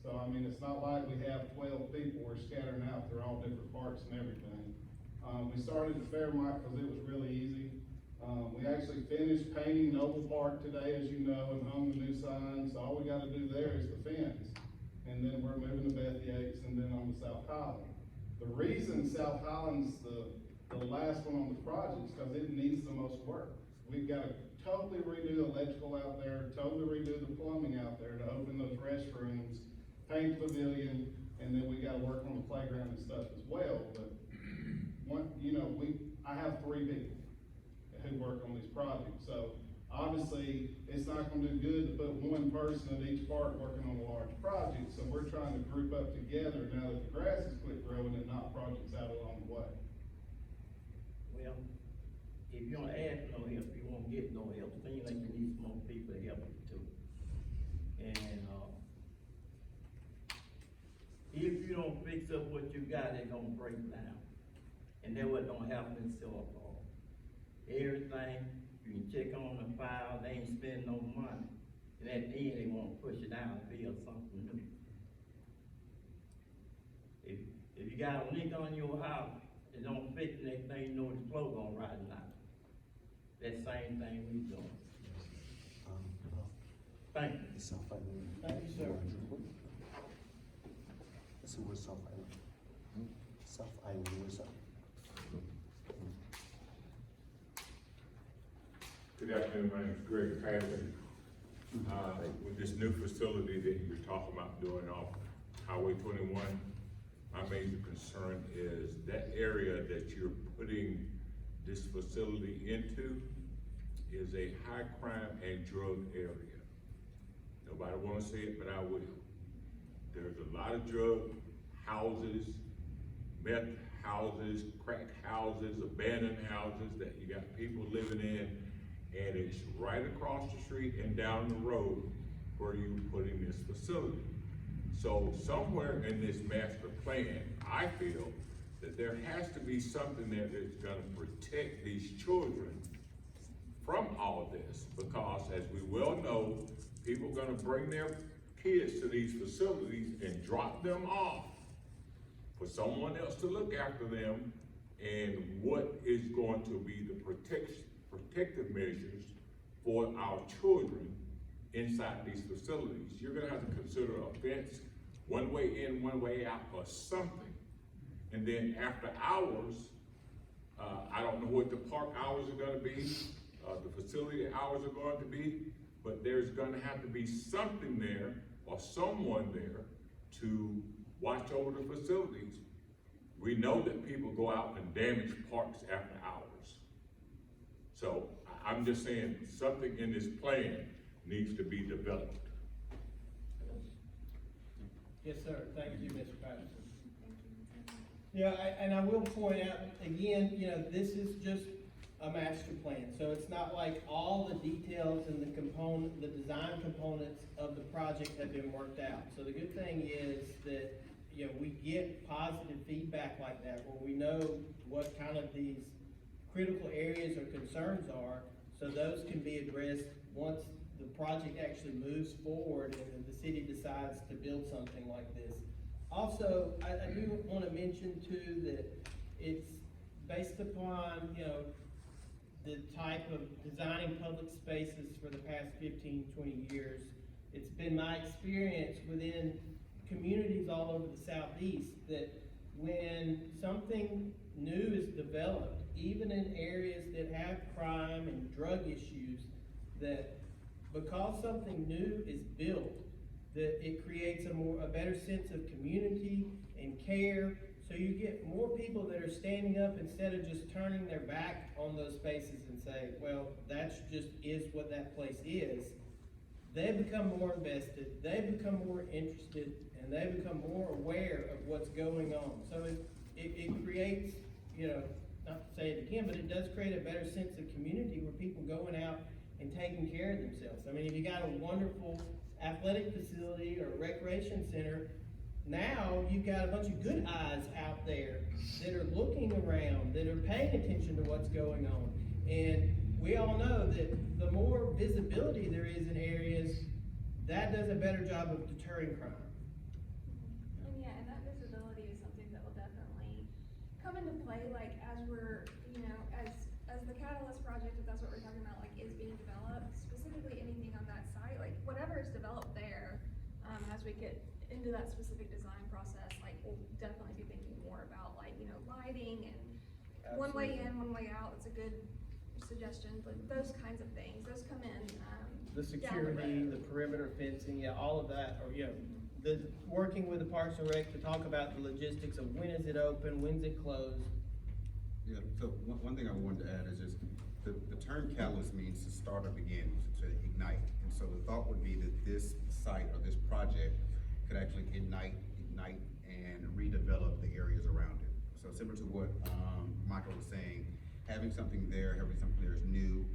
So, I mean, it's not like we have 12 people we're scattering out, they're all different parks and everything. We started the Fairmont because it was really easy. We actually finished painting Noble Park today, as you know, and hung the new signs. So all we gotta do there is the fence. And then we're moving to Beth Yates and then on to South Highland. The reason South Highland's the last one on the project is because it needs the most work. We've gotta totally redo the electrical out there, totally redo the plumbing out there to open those restrooms, paint the pavilion, and then we gotta work on the playground and stuff as well. But you know, I have 3 people who work on these projects. So obviously, it's not gonna do good to put one person at each park working on a large project. So we're trying to group up together now that the grass has quit growing and not projects out along the way. Well, if you don't ask no help, you won't get no help. Seems like you need some more people to help you too. And, if you don't fix up what you got, it's gonna break down. And that's what don't happen in Sylacauga. Everything, you can check on the file, they ain't spend no money. And at the end, they wanna push it down and build something new. If you got a leak on your house, it don't fix it, next thing you know, the floor gonna rise out. That same thing we doing. Thank you. South Island. Thank you, sir. So where's South Island? South Island, where's that? Good afternoon, my name is Greg Patterson. With this new facility that you're talking about doing off Highway 21, my major concern is that area that you're putting this facility into is a high crime and drug area. Nobody wanna see it, but I will. There's a lot of drug houses, meth houses, crack houses, abandoned houses that you got people living in, and it's right across the street and down the road where you putting this facility. So somewhere in this master plan, I feel that there has to be something there that's gonna protect these children from all of this, because as we well know, people are gonna bring their kids to these facilities and drop them off for someone else to look after them, and what is going to be the protective measures for our children inside these facilities. You're gonna have to consider a fence, one way in, one way out, or something. And then after hours, I don't know what the park hours are gonna be, the facility hours are going to be, but there's gonna have to be something there or someone there to watch over the facilities. We know that people go out and damage parks after hours. So I'm just saying, something in this plan needs to be developed. Yes, sir. Thank you, Mr. Patterson. Yeah, and I will point out, again, you know, this is just a master plan, so it's not like all the details and the design components of the project have been worked out. So the good thing is that, you know, we get positive feedback like that, where we know what kind of these critical areas or concerns are, So those can be addressed once the project actually moves forward and then the city decides to build something like this. Also, I do wanna mention too that it's based upon, the type of designing public spaces for the past 15, 20 years. It's been my experience within communities all over the southeast that when something new is developed, even in areas that have crime and drug issues, that because something new is built, that it creates a better sense of community and care. So you get more people that are standing up instead of just turning their back on those spaces and say, well, that's just is what that place is. They become more invested, they become more interested, and they become more aware of what's going on. So it creates, not to say it again, but it does create a better sense of community where people going out and taking care of themselves. I mean, if you got a wonderful athletic facility or recreation center, now you've got a bunch of good eyes out there that are looking around, that are paying attention to what's going on. And we all know that the more visibility there is in areas, that does a better job of deterring crime. And yeah, and that visibility is something that will definitely come into play, like, as we're, as the Catalyst project, if that's what we're talking about, like, is being developed, specifically anything on that site, like, whatever is developed there, as we get into that specific design process, like, we'll definitely be thinking more about, like, lighting and one way in, one way out. It's a good suggestion, like, those kinds of things, those come in, The security, the perimeter fencing, yeah, all of that, or, the working with the Parks and Rec to talk about the logistics of when is it open, when's it closed. Yeah, so one thing I wanted to add is just, the term catalyst means to start or begin, to ignite. And so the thought would be that this site or this project could actually ignite and redevelop the areas around it. So similar to what Michael was saying, having something there, having something there is new,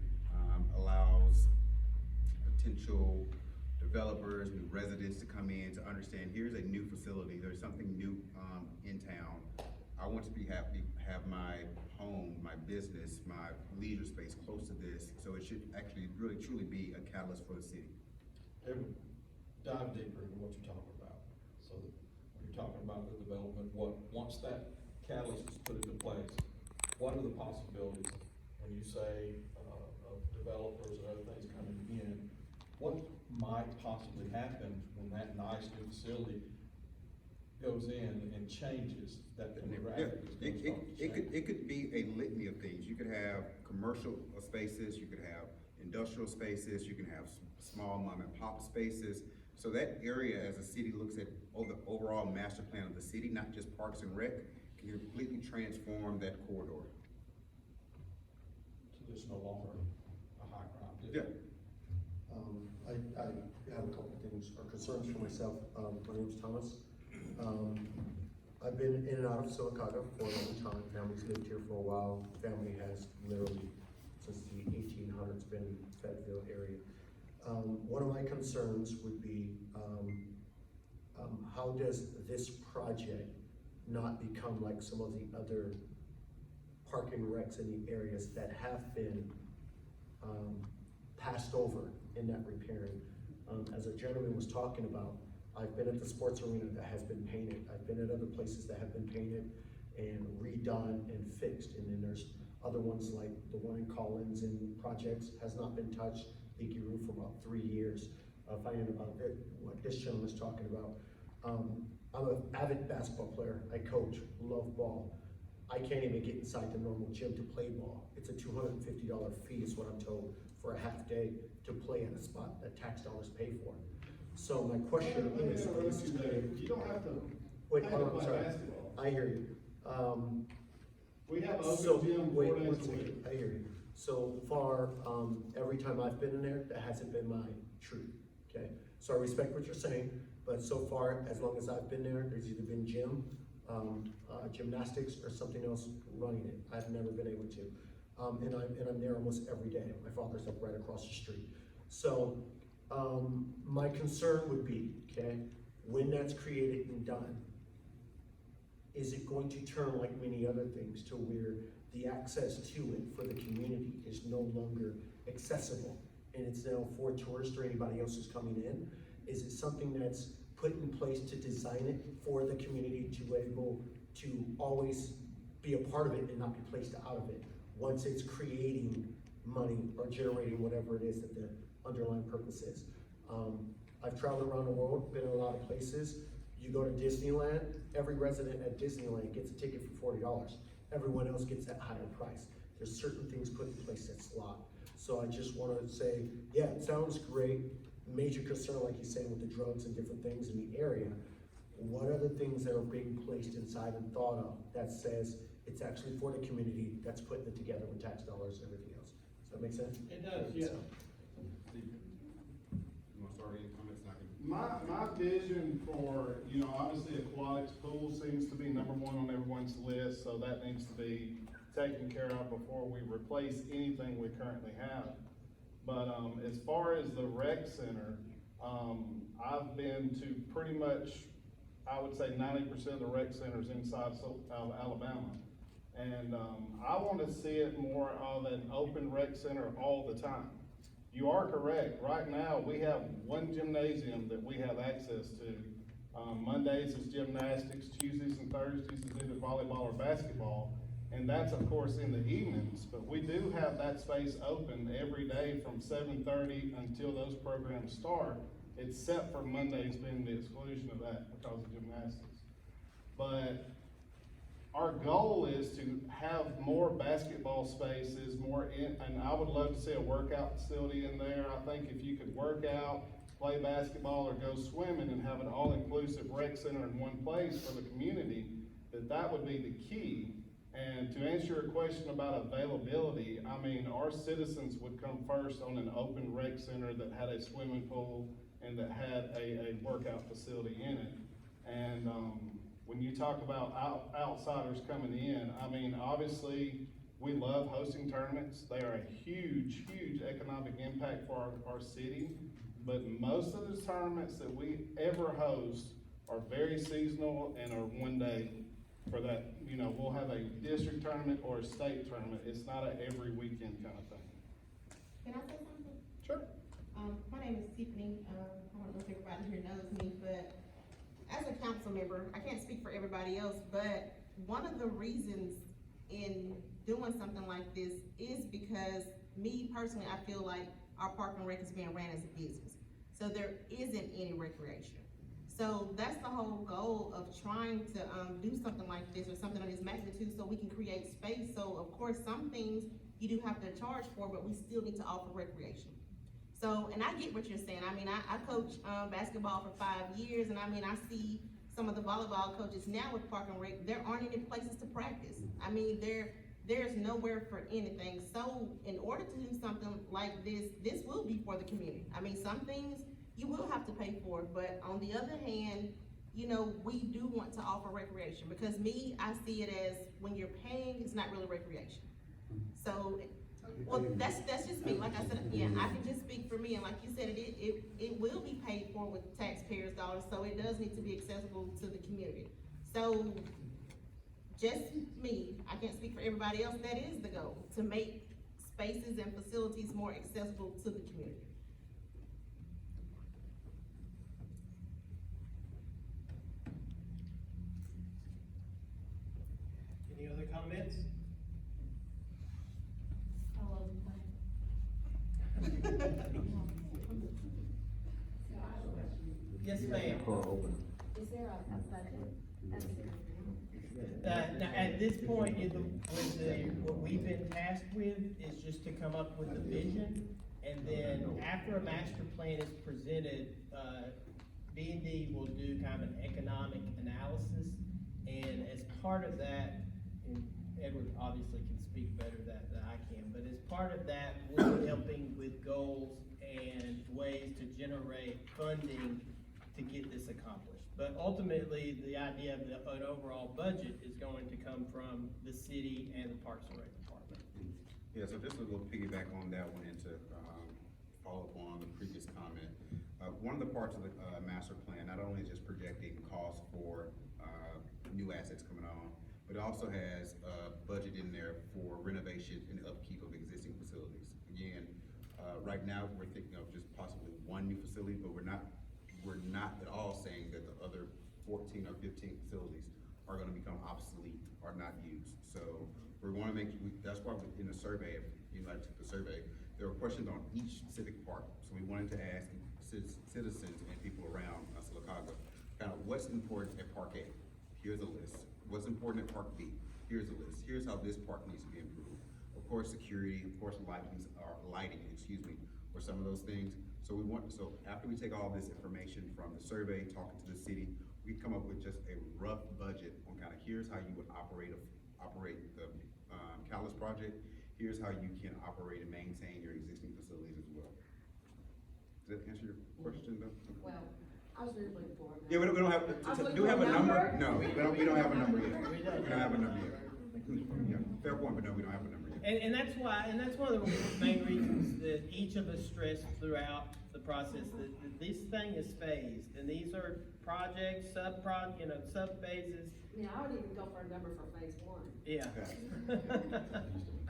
allows potential developers, new residents to come in to understand, here's a new facility, there's something new in town. I want to be happy, have my home, my business, my leisure space close to this, so it should actually really truly be a catalyst for the city. It would dive deeper into what you're talking about. So that when you're talking about the development, once that catalyst is put into place, what are the possibilities? When you say, of developers and other things coming in, what might possibly happen when that nice new facility goes in and changes that demographic? It could be a litany of things. You could have commercial spaces, you could have industrial spaces, you can have small mom and pop spaces. So that area, as a city looks at the overall master plan of the city, not just Parks and Rec, can completely transform that corridor. So there's no longer a high crime Yeah. district. I have a couple of things or concerns for myself. My name's Thomas. I've been in and out of Sylacauga for a long time. Family's lived here for a while. Family has literally, since the 1800s, been in the Fayetteville area. One of my concerns would be, how does this project not become like some of the other parking recs in the areas that have been passed over in that repairing? As a gentleman was talking about, I've been at the sports arena that has been painted. I've been at other places that have been painted and redone and fixed. And then there's other ones like the one in Collins and projects has not been touched, leaky roof for about 3 years. Finding about it, what this gentleman's talking about. I'm an avid basketball player. I coach, love ball. I can't even get inside the normal gym to play ball. It's a $250 fee is what I'm told for a half day to play at a spot that tax dollars pay for. So my question is, You don't have to. wait, have to hold on, play sorry. basketball. I hear you. We have So, open gym wait, 4 one days a second, week. I hear you. So far, every time I've been in there, that hasn't been my truth, okay? So I respect what you're saying, but so far, as long as I've been there, there's either been gym, gymnastics, or something else running it. I've never been able to. And I'm there almost every day. My father's up right across the street. So, my concern would be, okay, when that's created and done, is it going to turn like many other things to where the access to it for the community is no longer accessible? And it's now for tourists or anybody else who's coming in? Is it something that's put in place to design it for the community to be able to always be a part of it and not be placed out of it once it's creating money or generating whatever it is that the underlying purpose is? I've traveled around the world, been in a lot of places. You go to Disneyland, every resident at Disneyland gets a ticket for $40. Everyone else gets that higher price. There's certain things put in place that's locked. So I just wanna say, yeah, it sounds great. Major concern, like you're saying, with the drugs and different things in the area. What are the things that are being placed inside and thought of that says it's actually for the community that's putting it together with tax dollars and everything else? Does that make sense? It does, yeah. You wanna start any comments? I can. My vision for, obviously aquatics pool seems to be number one on everyone's list, so that needs to be taken care of before we replace anything we currently have. But, as far as the rec center, I've been to pretty much, I would say 90% of the rec centers inside Alabama. And, I wanna see it more of an open rec center all the time. You are correct. Right now, we have one gymnasium that we have access to. Mondays is gymnastics, Tuesdays and Thursdays is either volleyball or basketball. And that's of course in the evenings, but we do have that space open every day from 7:30 until those programs start, except for Mondays being the exclusion of that because of gymnastics. But our goal is to have more basketball spaces, and I would love to see a workout facility in there. I think if you could work out, play basketball, or go swimming and have an all-inclusive rec center in one place for the community, that would be the key. And to answer your question about availability, I mean, our citizens would come first on an open rec center that had a swimming pool and that had a workout facility in it. And, when you talk about outsiders coming in, I mean, obviously, we love hosting tournaments. They are a huge, huge economic impact for our city. But most of the tournaments that we ever host are very seasonal and are one day for that. We'll have a district tournament or a state tournament. It's not a every weekend kind of thing. Can I say something? Sure. My name is Tiffany, I don't know if everybody here knows me, but as a council member, I can't speak for everybody else, but one of the reasons in doing something like this is because me personally, I feel like our park and rec is being ran as a business. So there isn't any recreation. So that's the whole goal of trying to do something like this or something of this magnitude so we can create space. So of course, some things you do have to charge for, but we still need to offer recreation. So, and I get what you're saying. I mean, I coach basketball for 5 years, and I mean, I see some of the volleyball coaches now with Park and Rec, there aren't any places to practice. I mean, there's nowhere for anything. So in order to do something like this will be for the community. I mean, some things you will have to pay for, but on the other hand, we do want to offer recreation, because I see it as when you're paying, it's not really recreation. So, well, that's just me. Like I said, yeah, I can just speak for me, and like you said, it will be paid for with taxpayers' dollars, so it does need to be accessible to the community. So, just me, I can't speak for everybody else, that is the goal, to make spaces and facilities more accessible to the community. Any other comments? Yes, ma'am. Is there a budget? Now, at this point, what we've been tasked with is just to come up with a vision, and then after a master plan is presented, B&D will do kind of an economic analysis, and as part of that, and Edward obviously can speak better than I can, but as part of that, we'll be helping with goals and ways to generate funding to get this accomplished. But ultimately, the idea of an overall budget is going to come from the city and the Parks and Rec Department. Yeah, so just a little piggyback on that one and to follow up on the previous comment. One of the parts of the master plan, not only is just projecting costs for new assets coming on. But it also has a budget in there for renovation and upkeep of existing facilities. Again, right now, we're thinking of just possibly one new facility, but we're not at all saying that the other 14 or 15 facilities are gonna become obsolete or not used. So we wanna that's why in the survey, if you like took the survey, there were questions on each specific park. So we wanted to ask citizens and people around Sylacauga, kind of what's important at Park A? Here's a list. What's important at Park B? Here's a list. Here's how this park needs to be improved. Of course, security, of course, lighting, or some of those things. So after we take all this information from the survey, talking to the city, we come up with just a rough budget on kind of here's how you would operate the Callis project. Here's how you can operate and maintain your existing facilities as well. Does that answer your question though? Well, I was really looking forward. Yeah, we don't have, do we have a number? No, we don't have a number yet. We We don't. don't have a number yet. Yeah, fair point, but no, we don't have a number yet. And that's one of the main reasons that each of us stressed throughout the process, that this thing is phased, and these are projects, sub-phases. Yeah, I would even go for a number for phase one. Yeah.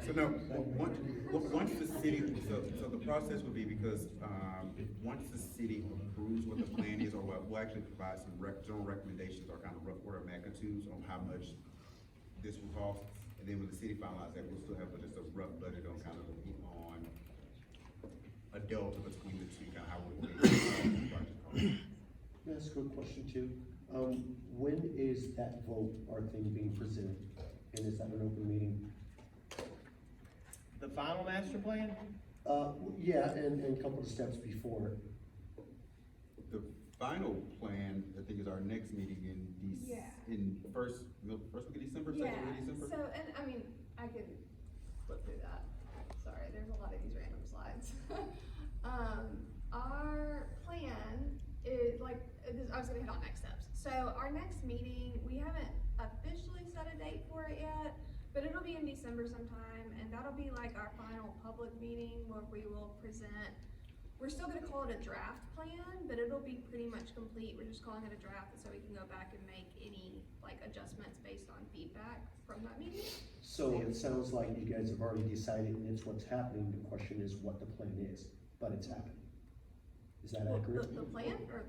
So no, once the city, so the process would be because, once the city approves what the plan is, or we'll actually provide some general recommendations or kind of rough order of magnitudes on how much this will cost. And then when the city finalizes that, we'll still have just a rough budget on kind of on a delta between the two, kind of how we're going to project cost. That's a good question too. When is that vote or thing being presented? And is that an open meeting? The final master plan? Yeah, and a couple of steps before. The final plan, I think, is our next meeting Yeah. in first week of December, Yeah, second week of December? so, and I mean, I could flip through that. Sorry, there's a lot of these random slides. Our plan is I was gonna hit on next steps. So our next meeting, we haven't officially set a date for it yet, but it'll be in December sometime, and that'll be like our final public meeting where we will present. We're still gonna call it a draft plan, but it'll be pretty much complete. We're just calling it a draft so we can go back and make any adjustments based on feedback from that meeting. So it sounds like you guys have already decided and it's what's happening. The question is what the plan is, but it's happening. Is that accurate? The plan or?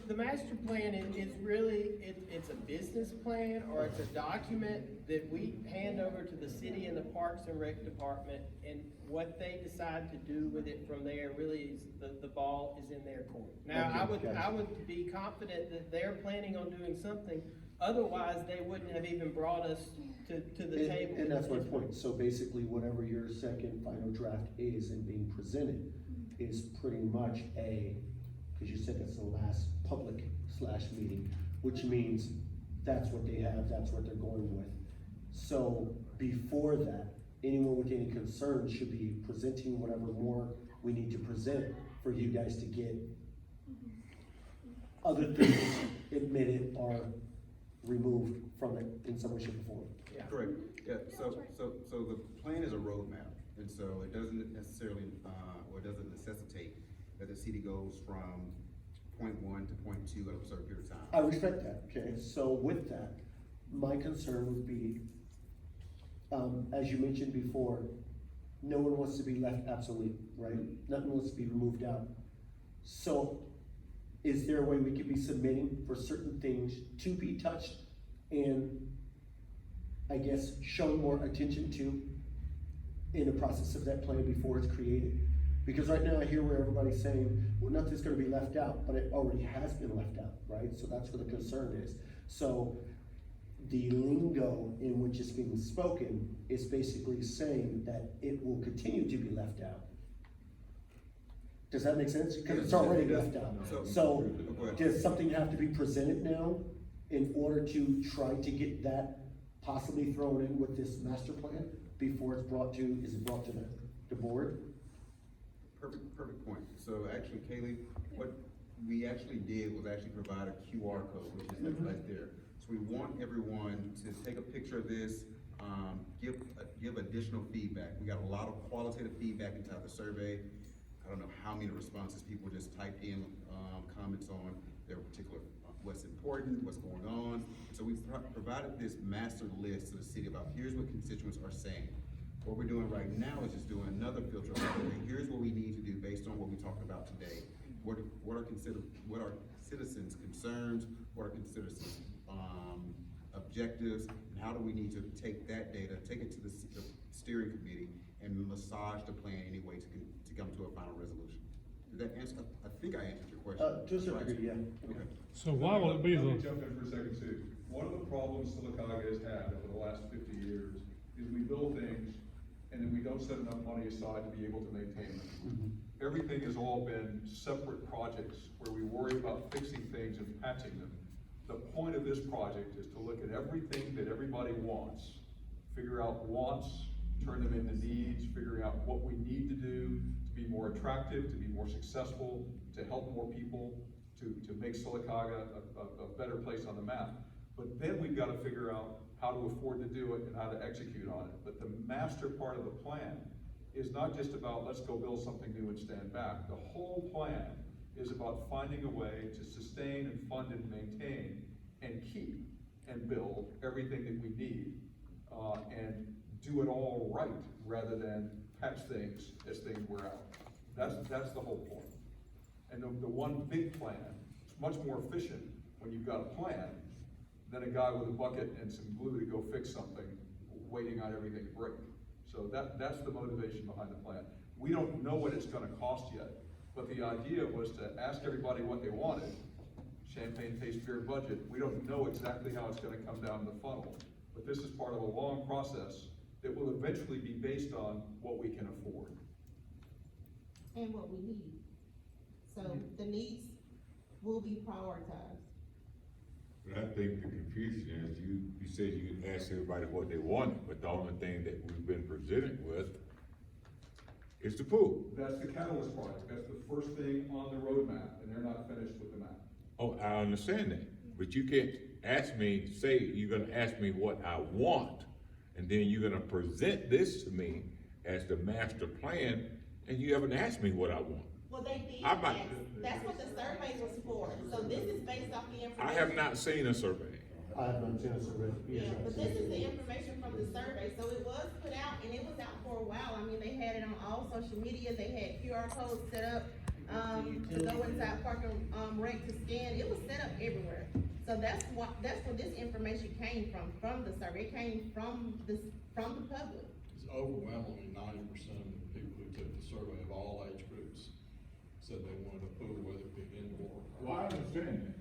The master plan is really, it's a business plan, or it's a document that we hand over to the city and the Parks and Rec Department, and what they decide to do with it from there really is, the ball is in their court. Now, Okay, I would be confident that they're planning on doing something, otherwise they wouldn't have even brought us to the table. And that's my point. So basically, whatever your second final draft is and being presented is pretty much because you said that's the last public / meeting, which means that's what they have, that's what they're going with. So before that, anyone with any concerns should be presenting whatever more we need to present for you guys to get other things admitted or removed from it in some way, shape, or form. Yeah. Correct, yeah, so the plan is a roadmap, and so it doesn't necessarily, or doesn't necessitate that the city goes from point 1 to point 2 at a certain period of time. I respect that, okay, so with that, my concern would be, as you mentioned before, no one wants to be left obsolete, right? Nothing wants to be removed out. So, is there a way we could be submitting for certain things to be touched and, I guess, shown more attention to in the process of that plan before it's created? Because right now I hear where everybody's saying, well, nothing's gonna be left out, but it already has been left out, right? So that's where the concern is. So the lingo in which it's being spoken is basically saying that it will continue to be left out. Does that make sense? Because it's already left out. So does something have to be presented now in order to try to get that possibly thrown in with this master plan before it's brought to the board? Perfect point. So actually, Kaylee, what we actually did was actually provide a QR code, which is right there. So we want everyone to take a picture of this, give additional feedback. We got a lot of qualitative feedback inside the survey. I don't know how many responses people just typed in, comments on their particular what's important, what's going on. So we've provided this master list to the city about here's what constituents are saying. What we're doing right now is just doing another filter. Okay, here's what we need to do based on what we talked about today. What are citizens' concerns? What are citizens' objectives? And how do we need to take that data, take it to the steering committee, and massage the plan anyway to come to a final resolution? Did that answer? I think I answered your question. To a certain degree, yeah. Okay. So why will it be Let me the, jump in for a second too. One of the problems Sylacauga has had over the last 50 years is we build things and then we don't set enough money aside to be able to maintain them. Everything has all been separate projects where we worry about fixing things and patching them. The point of this project is to look at everything that everybody wants, figure out wants, turn them into needs, figuring out what we need to do to be more attractive, to be more successful, to help more people, to make Sylacauga a better place on the map. But then we've got to figure out how to afford to do it and how to execute on it. But the master part of the plan is not just about let's go build something new and stand back. The whole plan is about finding a way to sustain and fund and maintain and keep and build everything that we need, and do it all right rather than patch things as things wear out. That's the whole point. And the one big plan is much more efficient when you've got a plan than a guy with a bucket and some glue to go fix something, waiting on everything to break. So that's the motivation behind the plan. We don't know what it's gonna cost yet, but the idea was to ask everybody what they wanted. Champagne taste beer budget. We don't know exactly how it's gonna come down the funnel, but this is part of a long process that will eventually be based on what we can afford. And what we need. So the needs will be prioritized. But I think the confusion is you said you asked everybody what they want, but the only thing that we've been presented with is the pool. That's the catalyst project. That's the first thing on the roadmap, and they're not finished with the map. Oh, I understand that, but you can't say you're gonna ask me what I want, and then you're gonna present this to me as the master plan, and you haven't asked me what I want. Well, they did I might- ask. That's what the survey was for. So this is based off the information. I have not seen a survey. I have not seen a survey. Yeah, but this is the information from the survey, so it was put out, and it was out for a while. I mean, they had it on all social media, they had QR codes set up, to go inside Park and Rec to scan, it was set up everywhere. So that's where this information came from the survey, it came from the public. It's overwhelmingly 90% of the people who took the survey of all age groups said they wanted a pool, whether it be indoor. Well, I understand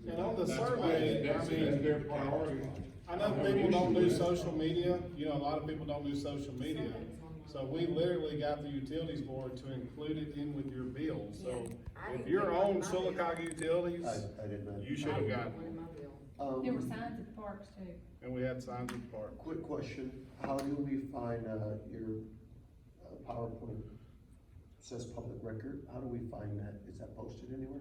that. And on the That's why survey, That's I mean, their priority. I know people don't do social media, you know, a lot of people don't do social media. So we literally got the utilities board to include it in with your bill, so if you're on Sylacauga Utilities, I did not. you should have gotten What it. in my bill? There were signs at the parks too. And we had signs at the park. Quick question, how do we find, your PowerPoint says public record, how do we find that? Is that posted anywhere?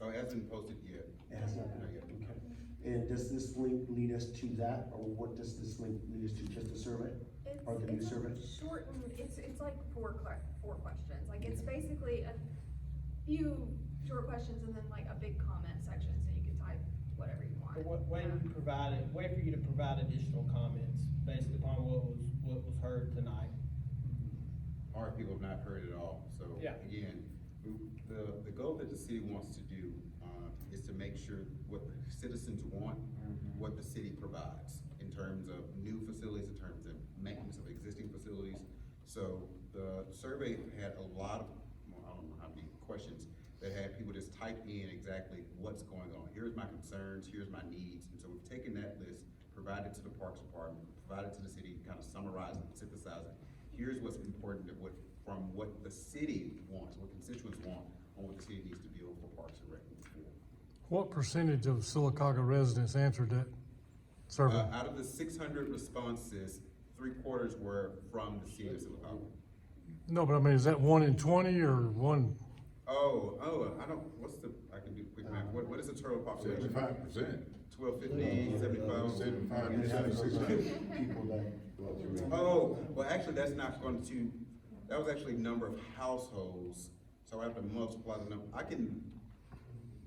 Oh, it hasn't been posted yet. It has not been, Not yet. okay. And does this link lead us to that, or what does this link lead us to, just the survey? Or the new It's survey? shortened, it's like four questions, like it's basically a few short questions and then like a big comment section, so you can type whatever you want. Way for you to provide additional comments based upon what was heard tonight. Or people have not heard it all, so Yeah. again, the goal that the city wants to do, is to make sure what the citizens want, what the city provides in terms of new facilities, in terms of maintenance of existing facilities. So the survey had a lot of, well, I don't know how many questions, that had people just type in exactly what's going on. Here's my concerns, here's my needs, and so we've taken that list, provided to the Parks Department, provided to the city, kind of summarize and synthesize it. Here's what's important from what the city wants, what constituents want, on what the city needs to build for Parks and Rec. what percentage of Sylacauga residents answered that survey? Out of the 600 responses, 3/4 were from the city of Sylacauga. No, but I mean, is that 1 in 20 or one? I can do quick math. What is the total population? 75%. 1250, 75? 75%. People that. Oh, well, actually, that's not going to, that was actually number of households, so I have to multiply the number.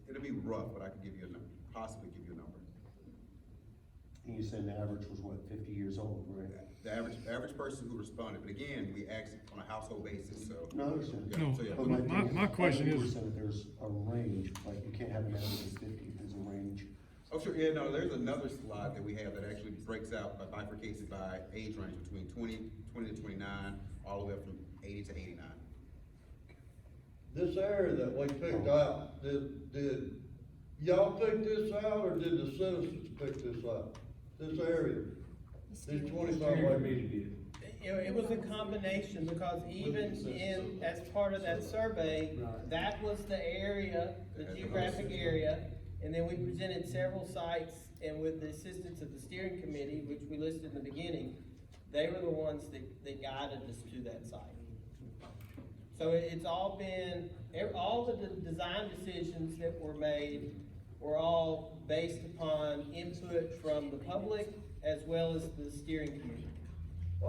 It'll be rough, but I can give you a number. possibly give you a number. And you said the average was what, 50 years old, right? The average person who responded, but again, we asked on a household basis, so. No, I understand. Yeah, No, so yeah. But my question you is- said there's a range, like you can't have an average of 50, there's a range. Oh, sure, yeah, no, there's another slide that we have that actually breaks out, bifurcates it by age range between 20 to 29, all the way up from 80 to 89. This area that we picked out, did y'all pick this out, or did the citizens pick this out? This area, these 25 acres? It was a combination, because even in, as part of that survey, that was the area, the geographic area, and then we presented several sites, and with the assistance of the steering committee, which we listed in the beginning, they were the ones that guided us to that site. So it's all been, all of the design decisions that were made were all based upon input from the public as well as the steering committee. I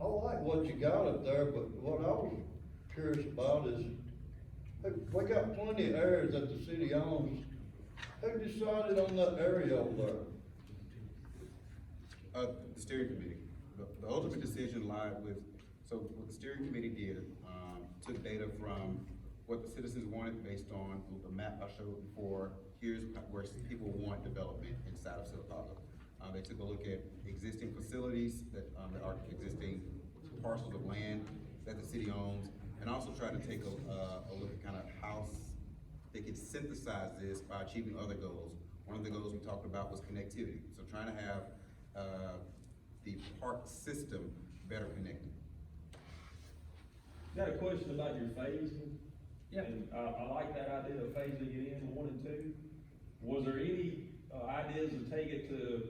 like what you got up there, but what I was curious about is, hey, we got plenty of areas that the city owns. Who decided on that area over there? The steering committee. The ultimate decision lied with, so what the steering committee did, took data from what the citizens wanted based on the map I showed before. Here's where people want development inside of Sylacauga. They took a look at existing facilities that are existing parcels of land that the city owns, and also tried to take a look at kind of how they could synthesize this by achieving other goals. One of the goals we talked about was connectivity. So trying to have the park system better connected. Got a question about your phasing. Yeah. And I like that idea of phasing it in 1 and 2. Was there any ideas to take it to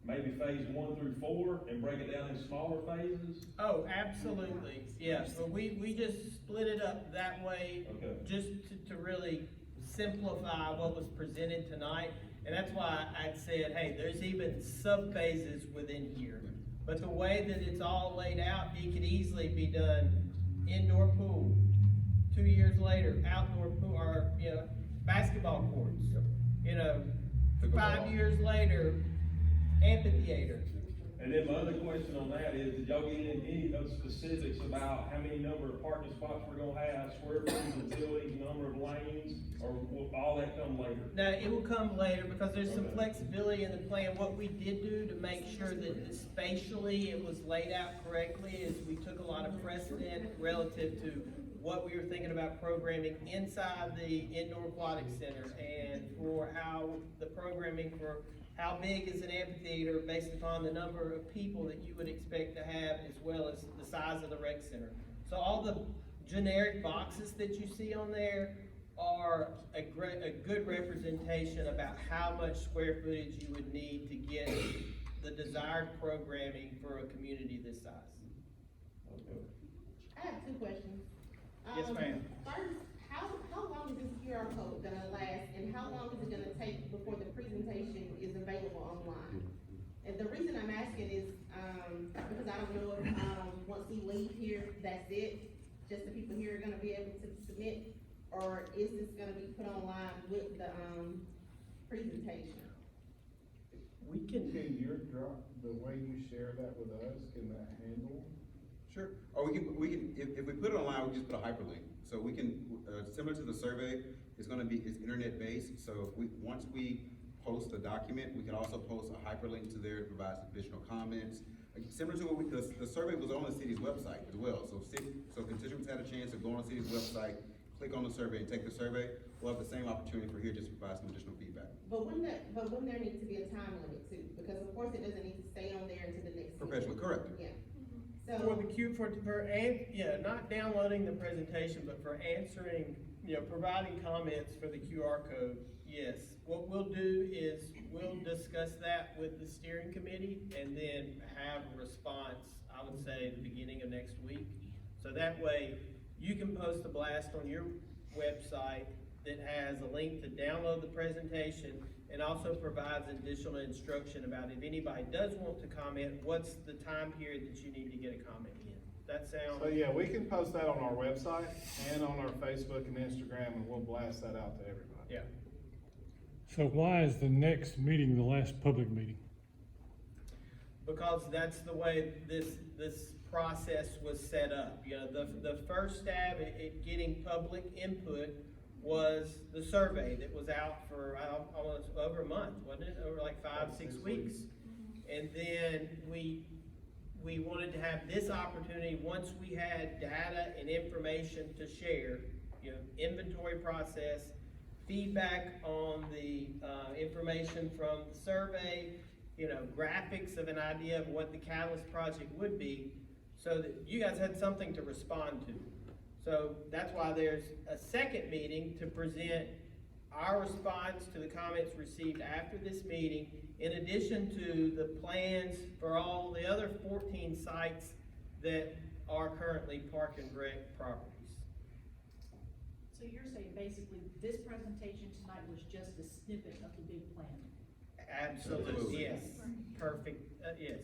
maybe phase 1 through 4 and break it down in smaller phases? Oh, absolutely, yeah, so we just split it up that way, Okay. just to really simplify what was presented tonight. And that's why I'd said, hey, there's even sub-phases within here. But the way that it's all laid out, it could easily be done indoor pool, 2 years later, outdoor pool, or, basketball courts. You know, 5 years later, amphitheater. And then my other question on that is, did y'all get into any of the specifics about how many number of parking spots we're gonna have, square footage of buildings, number of lanes, or will all that come later? No, it will come later, because there's some flexibility in the plan. What we did do to make sure that spatially it was laid out correctly is we took a lot of precedent relative to what we were thinking about programming inside the indoor aquatic center, and for how the programming for how big is an amphitheater based upon the number of people that you would expect to have, as well as the size of the rec center. So all the generic boxes that you see on there are a good representation about how much square footage you would need to get the desired programming for a community this size. I have 2 questions. Yes, ma'am. First, how long is this QR code gonna last, and how long is it gonna take before the presentation is available online? And the reason I'm asking is, because I don't know if, once we leave here, that's it, just the people here are gonna be able to submit, or is this gonna be put online with the, presentation? Can your the way you share that with us, can that handle? Sure. Or we can, if we put it online, we just put a hyperlink. So we can, similar to the survey, it's internet based. So once we post a document, we can also post a hyperlink to there to provide some additional comments. Similar to what the survey was on the city's website as well. So constituents had a chance to go on the city's website, click on the survey and take the survey. We'll have the same opportunity for here just to provide some additional feedback. But wouldn't there need to be a time limit too? Because of course it doesn't need to stay on there until the next. Perpetually, correct. Yeah. For So, the not downloading the presentation, but for answering, providing comments for the QR code, yes. What we'll do is we'll discuss that with the steering committee and then have a response, I would say, at the beginning of next week. So that way, you can post a blast on your website that has a link to download the presentation, and also provides additional instruction about if anybody does want to comment, what's the time period that you need to get a comment in. That sounds. So yeah, we can post that on our website and on our Facebook and Instagram, and we'll blast that out to everybody. Yeah. So why is the next meeting the last public meeting? Because that's the way this process was set up. You know, the first stab at getting public input was the survey that was out for almost over a month, wasn't it? Over like 5-6 weeks. And then we wanted to have this opportunity, once we had data and information to share, you know, inventory process, feedback on the information from the survey, you know, graphics of an idea of what the Catalyst project would be, so that you guys had something to respond to. So that's why there's a second meeting to present our response to the comments received after this meeting, in addition to the plans for all the other 14 sites that are currently Park and Rec properties. So you're saying basically this presentation tonight was just a snippet of the big plan? Absolutely, yes. Perfect, yes.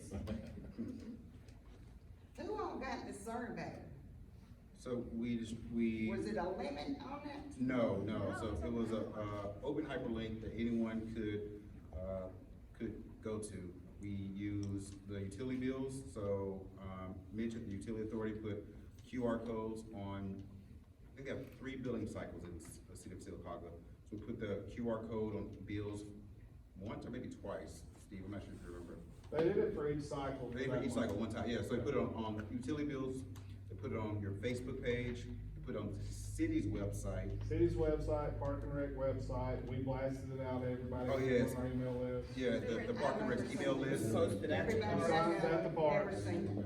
Who all got the survey? So we. Was it a limit on it? No, so it was a, open hyperlink that anyone could go to. We use the utility bills, so, Mitch at the Utility Authority put QR codes on, I think they have 3 billing cycles in the city of Sylacauga. So we put the QR code on bills once or maybe twice, Steve, I'm not sure if you remember. They did it for each cycle. They did it for each cycle one time, yeah, so they put it on utility bills, they put it on your Facebook page, they put it on the city's website. City's website, Park and Rec website, we blasted it out to everybody Oh, yes. on our email list. Yeah, the Park and Rec email list. Posted at the Everybody park. Signs at the park. everything.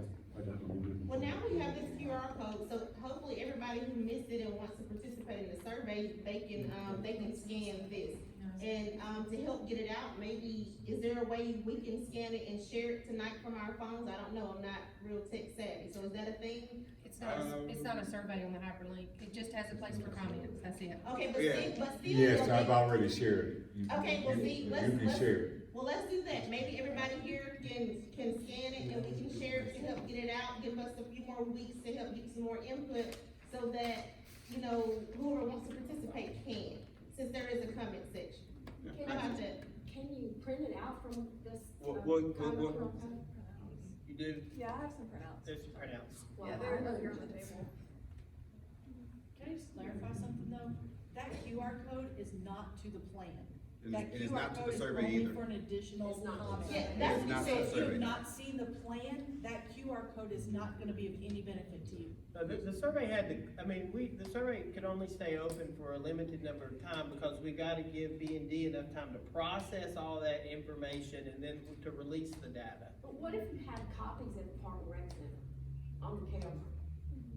Well, now we have this QR code, so hopefully everybody who missed it and wants to participate in the survey, they can scan this. And, to help get it out, maybe, is there a way we can scan it and share it tonight from our phones? I don't know, I'm not real tech savvy, so is that a thing? It's not a survey on the hyperlink, it just has a place for comments, that's it. Okay, but Yeah. still. Yes, I've already shared it. Okay, well, see, You let's, can share it. well, let's do that, maybe everybody here can scan it and we can share it to help get it out, give us a few more weeks to help get some more input, so that, you know, whoever wants to participate can, since there is a comment section. How about that? Can you print it out from this? You do, Yeah, I have some printouts. there's some printouts. Yeah, they're here on the table. Can I just clarify something though? That QR code is not to the plan. And That it's QR not to the code is survey only either. for an additional It's not. comment. Yeah, that's It's not what to you the If said. survey. you've not seen the plan, that QR code is not gonna be of any benefit to you. The survey had to, the survey could only stay open for a limited number of time, because we gotta give B&D enough time to process all that information and then to release the data. But what if you had copies at the Park and Rec Center on the camera?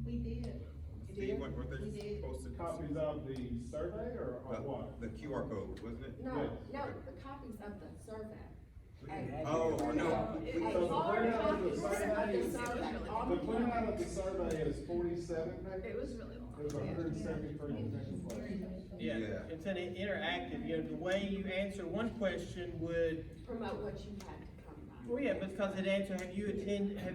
We did. Steve, weren't We they did. posted? Copies of the survey or what? The QR code, wasn't it? No, Yes. no, the copies of the survey. Oh, no. So the printout of the survey is, survey. the printout of the survey is 47 pages. It was really long. It was 173 pages. Yeah, Yeah. it's an interactive, you know, the way you answer one question would, Promote what you had to come by. well, yeah, because it answered, have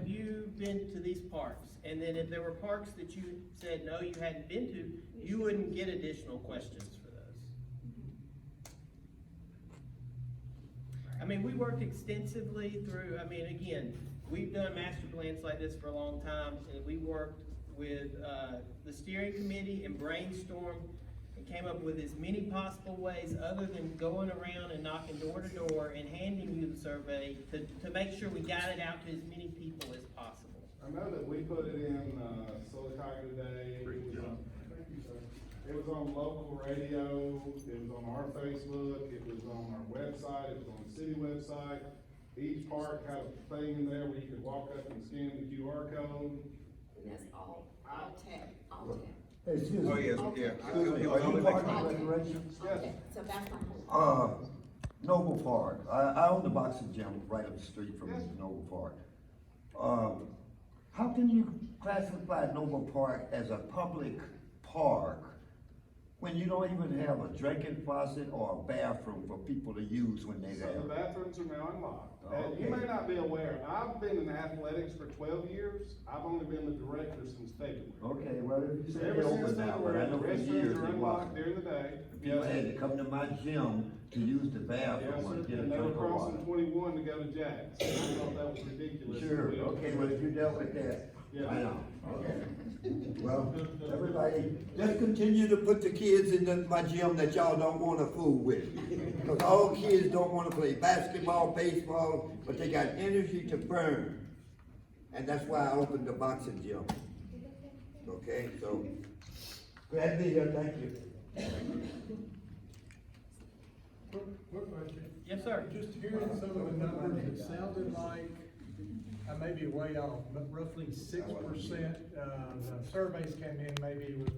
you been to these parks? And then if there were parks that you said, no, you hadn't been to, you wouldn't get additional questions for those. We worked extensively through, again, we've done master plans like this for a long time, and we worked with, the steering committee and brainstormed and came up with as many possible ways, other than going around and knocking door to door and handing you the survey, to make sure we got it out to as many people as possible. I know that we put it in, Sylacauga today. It was on, thank you, sir. It was on local radio, it was on our Facebook, it was on our website, it was on the city website. Each park had a thing in there where you could walk up and scan the QR code. And that's all tech. Excuse me. Oh, yes, yeah. Excuse me, are you Park and Recreation? Yes. So that's my whole. Noble Park, I own the boxing gym right up the street from Noble Park. How can you classify Noble Park as a public park when you don't even have a drinking faucet or a bathroom for people to use when they So the there? bathrooms are now unlocked. You Okay. may not be aware, I've been in athletics for 12 years. I've only been the director since February. Okay, well, if you say Ever they since open then, now, where but I the know for restrooms years are they unlocked wasn't. during the day. People had to come to my gym to use the Yes, bathroom or sir, get a and they were drink of crossing water. 21 to go to Jack's. I thought that was ridiculous. Sure, okay, well, if you dealt with that, Yeah. I know, okay. Well, everybody, just continue to put the kids in my gym that y'all don't wanna fool with. Cause all kids don't wanna play basketball, baseball, but they got energy to burn. And that's why I opened the boxing gym. Okay, so, glad to be here, thank you. Quick question. Yes, sir. Just hearing some of the numbers, it sounded like, I may be way off, but roughly 6%, the surveys came in, maybe it was about